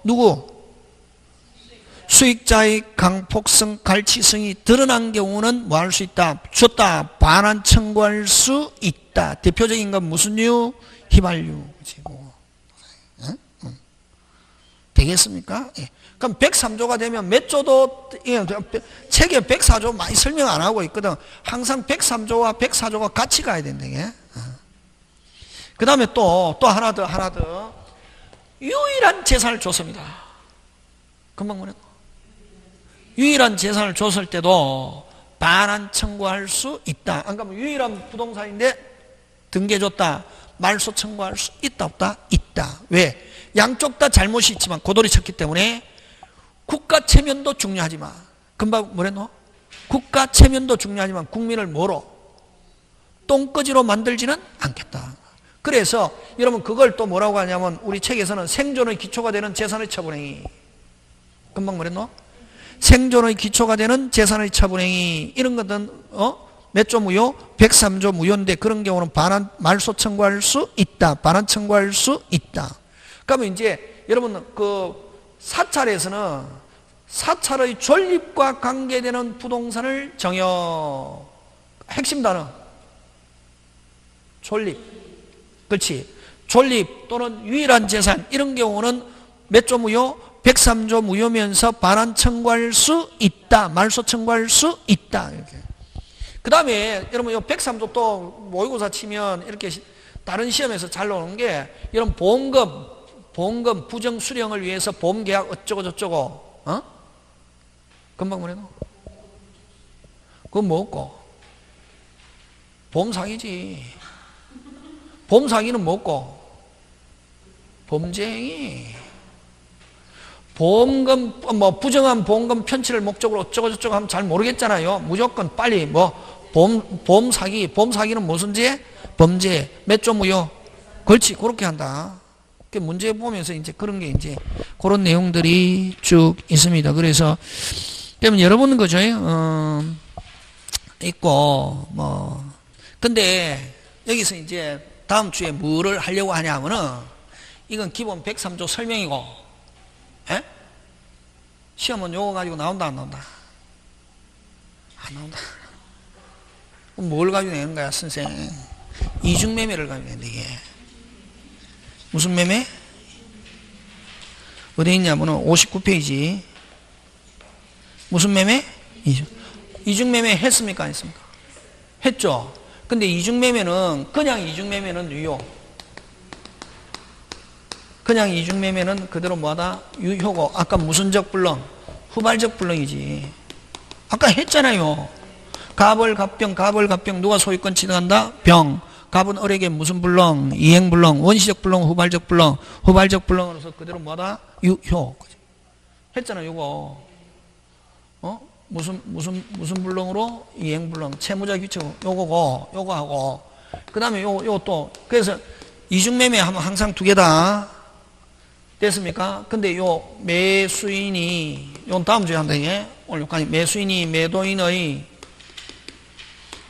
누구? 수익자의 강폭성, 갈취성이 드러난 경우는 뭐 할 수 있다? 줬다. 반환 청구할 수 있다. 대표적인 건 무슨 유? 휘발유. 되겠습니까? 예. 그럼 103조가 되면 몇 조도, 책에 104조 많이 설명 안 하고 있거든. 항상 103조와 104조가 같이 가야 된다. 그 다음에 또 하나 더. 유일한 재산을 줬습니다. 금방 뭐냐? 유일한 재산을 줬을 때도 반환 청구할 수 있다. 안 그러면 유일한 부동산인데 등기해줬다. 말소 청구할 수 있다 없다? 있다. 왜? 양쪽 다 잘못이 있지만 고돌이 쳤기 때문에 국가 체면도 중요하지만, 금방 뭐랬노? 국가 체면도 중요하지만 국민을 뭐로? 똥꺼지로 만들지는 않겠다. 그래서 여러분 그걸 또 뭐라고 하냐면 우리 책에서는 생존의 기초가 되는 재산의 처분행위. 금방 뭐랬노? 생존의 기초가 되는 재산의 처분행위. 이런 것은 몇 조 무효? 103조 무효인데 그런 경우는 반환 말소 청구할 수 있다. 반환 청구할 수 있다. 그러면 이제 여러분 그 사찰에서는 사찰의 존립과 관계되는 부동산을 정여. 핵심 단어 존립. 그렇지. 존립 또는 유일한 재산 이런 경우는 몇 조 무효? 103조 무효면서 반환 청구할 수 있다. 말소 청구할 수 있다. 이렇게. 그 다음에 여러분 이 103조 또 모의고사 치면 이렇게 다른 시험에서 잘 나오는 게 이런 보험금 부정 수령을 위해서 보험계약 어쩌고 저쩌고 금방 뭐래노? 그건 뭐고? 보험 사기지. 보험 사기는 뭐고? 범죄행위. 보험금 부정한 보험금 편취를 목적으로 어쩌고 저쩌고 하면 잘 모르겠잖아요. 무조건 빨리 보험 사기는 무슨지? 범죄. 몇 조 무효? 그렇지. 그렇게 한다. 문제 보면서 이제 그런 게 이제 그런 내용들이 쭉 있습니다. 그래서 그러면 여러분 그죠? 있고 근데 여기서 이제 다음 주에 뭐를 하려고 하냐면은 이건 기본 103조 설명이고, 에? 시험은 요거 가지고 나온다 안 나온다? 안 나온다. 그럼 뭘 가지고 내는 거야, 선생? 이중매매를 가지고 내는데 이게. 무슨 매매? 어디 있냐면은 59페이지. 무슨 매매? 이중매매 했습니까? 안 했습니까? 했죠. 근데 이중매매는 그냥 이중매매는 유효. 그냥 이중매매는 그대로 뭐하다? 유효고, 아까 무슨 적 불능? 후발적 불능이지. 아까 했잖아요. 갑을 갑병 누가 소유권 취득한다? 병. 갑은 을에게 무슨 불능? 이행 불능, 원시적 불능, 후발적 불능. 후발적 불능으로서 그대로 뭐다? 유효. 했잖아, 요거. 무슨 불능으로? 이행 불능, 채무자 규칙, 요거 하고. 그 다음에 요거 또. 그래서 이중매매 하면 항상 두 개다. 됐습니까? 근데 요 매수인이, 요 다음 주에 한다, 이게. 오늘 여기까지. 매수인이 매도인의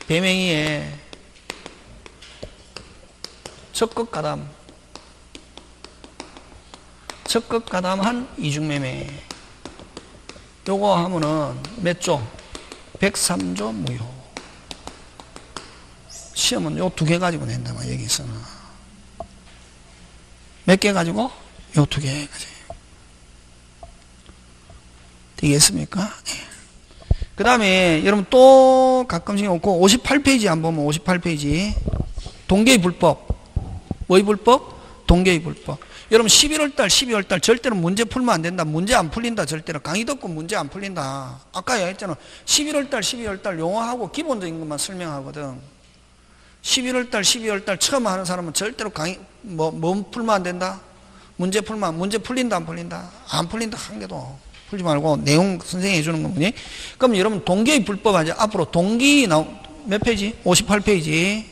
배명의에 적극 가담한 이중매매. 요거 하면은 몇 조? 103조 무효. 시험은 요 두 개 가지고 낸다, 여기서는. 몇 개 가지고? 요 두 개 가지고. 되겠습니까? 그 다음에 여러분 또 가끔씩 없고 58페이지 한번 보면 58페이지 동계의 불법. 뭐의 불법? 동계의 불법. 여러분 11월달 12월달 절대로 문제 풀면 안 된다. 문제 안 풀린다. 절대로 강의 듣고 문제 안 풀린다. 아까 얘기했잖아. 11월달 12월달 용어하고 기본적인 것만 설명하거든. 11월달 12월달 처음 하는 사람은 절대로 강의 뭐 풀면 안 된다. 문제 풀린다 안 풀린다. 안 풀린다 한 개도 풀지 말고 내용 선생님이 해주는 거 뭐니? 그럼 여러분 동계의 불법 하죠. 앞으로 동기 몇 페이지? 58페이지.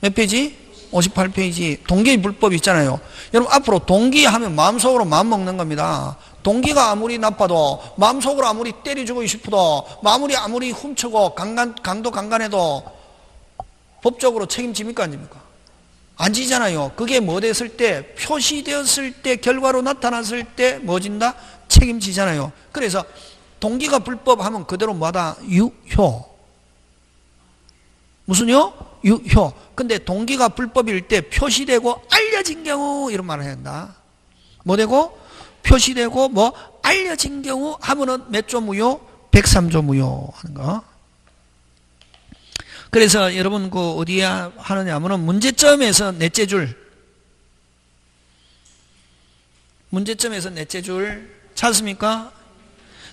몇 페이지? 58페이지 동기의 불법 있잖아요. 여러분 앞으로 동기 하면 마음속으로 마음먹는 겁니다. 동기가 아무리 나빠도 마음속으로 아무리 때려주고 싶어도 아무리 훔치고 강도 강간해도 법적으로 책임집니까 안 집니까? 안 지잖아요. 그게 뭐 됐을 때 표시되었을 때 결과로 나타났을 때 뭐 진다? 책임지잖아요. 그래서 동기가 불법하면 그대로 뭐다? 유효. 무슨요? 유효. 근데 동기가 불법일 때 표시되고 알려진 경우 이런 말을 해야 한다. 뭐 되고? 표시되고 뭐 알려진 경우 하면은 몇 조 무효? 103조 무효 하는 거. 그래서 여러분 그 어디에 하느냐 하면은 문제점에서 넷째 줄. 문제점에서 넷째 줄 찾습니까?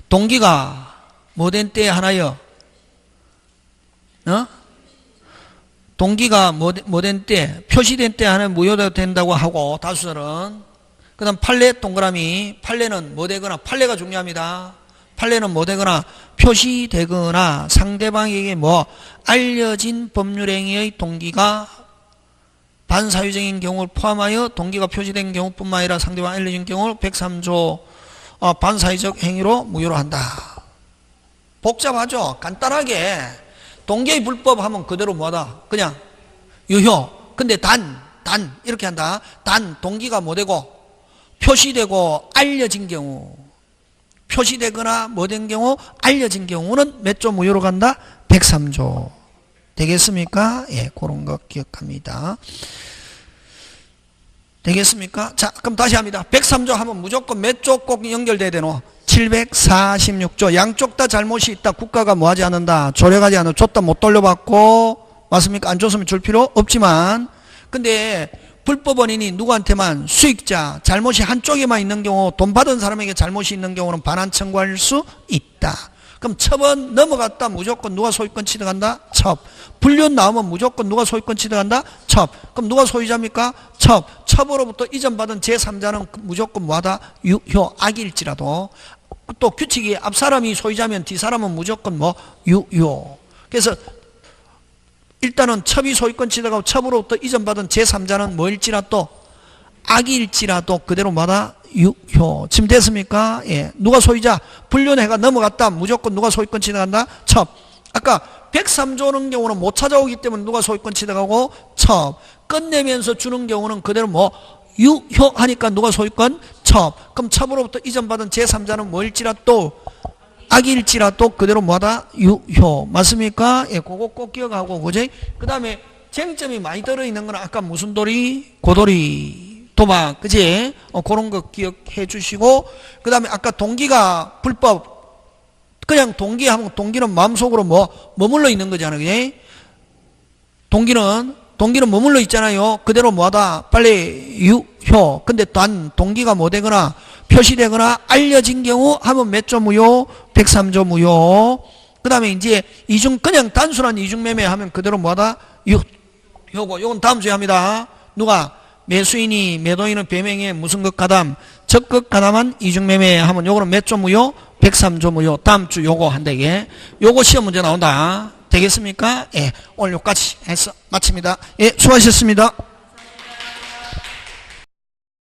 동기가 뭐 된 때 하나요? 동기가 뭐 된 때, 표시된 때 하나 무효가 된다고 하고, 다수설은. 그 다음 판례 동그라미. 판례는 뭐 되거나, 판례가 중요합니다. 판례는 뭐 되거나, 표시되거나, 상대방에게 뭐, 알려진 법률행위의 동기가 반사유적인 경우를 포함하여 동기가 표시된 경우뿐만 아니라 상대방 알려진 경우를 103조 반사유적 행위로 무효로 한다. 복잡하죠? 간단하게. 동계의 불법 하면 그대로 뭐다? 그냥 유효. 근데 단 이렇게 한다. 단 동기가 뭐 되고 표시되고 알려진 경우, 표시되거나 뭐 된 경우 알려진 경우는 몇 조 무효로 간다? 103조. 되겠습니까? 예, 그런 거 기억합니다. 되겠습니까? 자, 그럼 다시 합니다. 103조 하면 무조건 몇 조 꼭 연결돼야 되노? 746조. 양쪽 다 잘못이 있다. 국가가 뭐 하지 않는다. 조력하지 않는다. 줬다 못 돌려받고. 맞습니까? 안 줬으면 줄 필요 없지만. 근데 불법 원인이 누구한테만 수익자, 잘못이 한쪽에만 있는 경우, 돈 받은 사람에게 잘못이 있는 경우는 반환 청구할 수 있다. 그럼 첩은 넘어갔다. 무조건 누가 소유권 취득한다? 첩. 불륜 나오면 무조건 누가 소유권 취득한다? 첩. 그럼 누가 소유자입니까? 첩. 첩으로부터 이전받은 제3자는 무조건 뭐하다? 유효. 악일지라도. 또 규칙이 앞사람이 소유자면 뒷사람은 무조건 뭐? 유효. 그래서 일단은 첩이 소유권 취득하고 첩으로부터 이전받은 제3자는 뭐일지라도 악일지라도 그대로 뭐다? 유효. 지금 됐습니까? 예. 누가 소유자? 불륜해가 넘어갔다. 무조건 누가 소유권 취득한다? 첩. 아까 103조는 경우는 못 찾아오기 때문에 누가 소유권 취득하고? 첩. 끝내면서 주는 경우는 그대로 뭐? 유효하니까 누가 소유권? 첩. 그럼 첩으로부터 이전받은 제3자는 뭐일지라도 악일지라도 그대로 뭐하다? 유효. 맞습니까? 예, 그거 꼭 기억하고, 그지? 그 다음에 쟁점이 많이 들어있는 건 아까 무슨 도리? 고도리. 도박. 그지? 그런 거 기억해 주시고, 그 다음에 아까 동기가 불법. 그냥 동기하면 동기는 마음속으로 뭐, 머물러 있는 거잖아요. 그지? 동기는 머물러 있잖아요. 그대로 뭐하다? 빨리 유효. 근데 단 동기가 뭐 되거나, 표시되거나 알려진 경우 하면 몇 조 무효? 103조 무효. 그 다음에 이제 그냥 단순한 이중매매 하면 그대로 뭐하다? 요거, 요건 다음 주에 합니다. 누가? 매수인이 매도인을 배명해 무슨 것 가담? 적극 가담한 이중매매 하면 요거는 몇 조 무효? 103조 무효. 다음 주 요거 한다, 이게. 요거 시험 문제 나온다. 되겠습니까? 예. 오늘 요까지 해서 마칩니다. 예, 수고하셨습니다.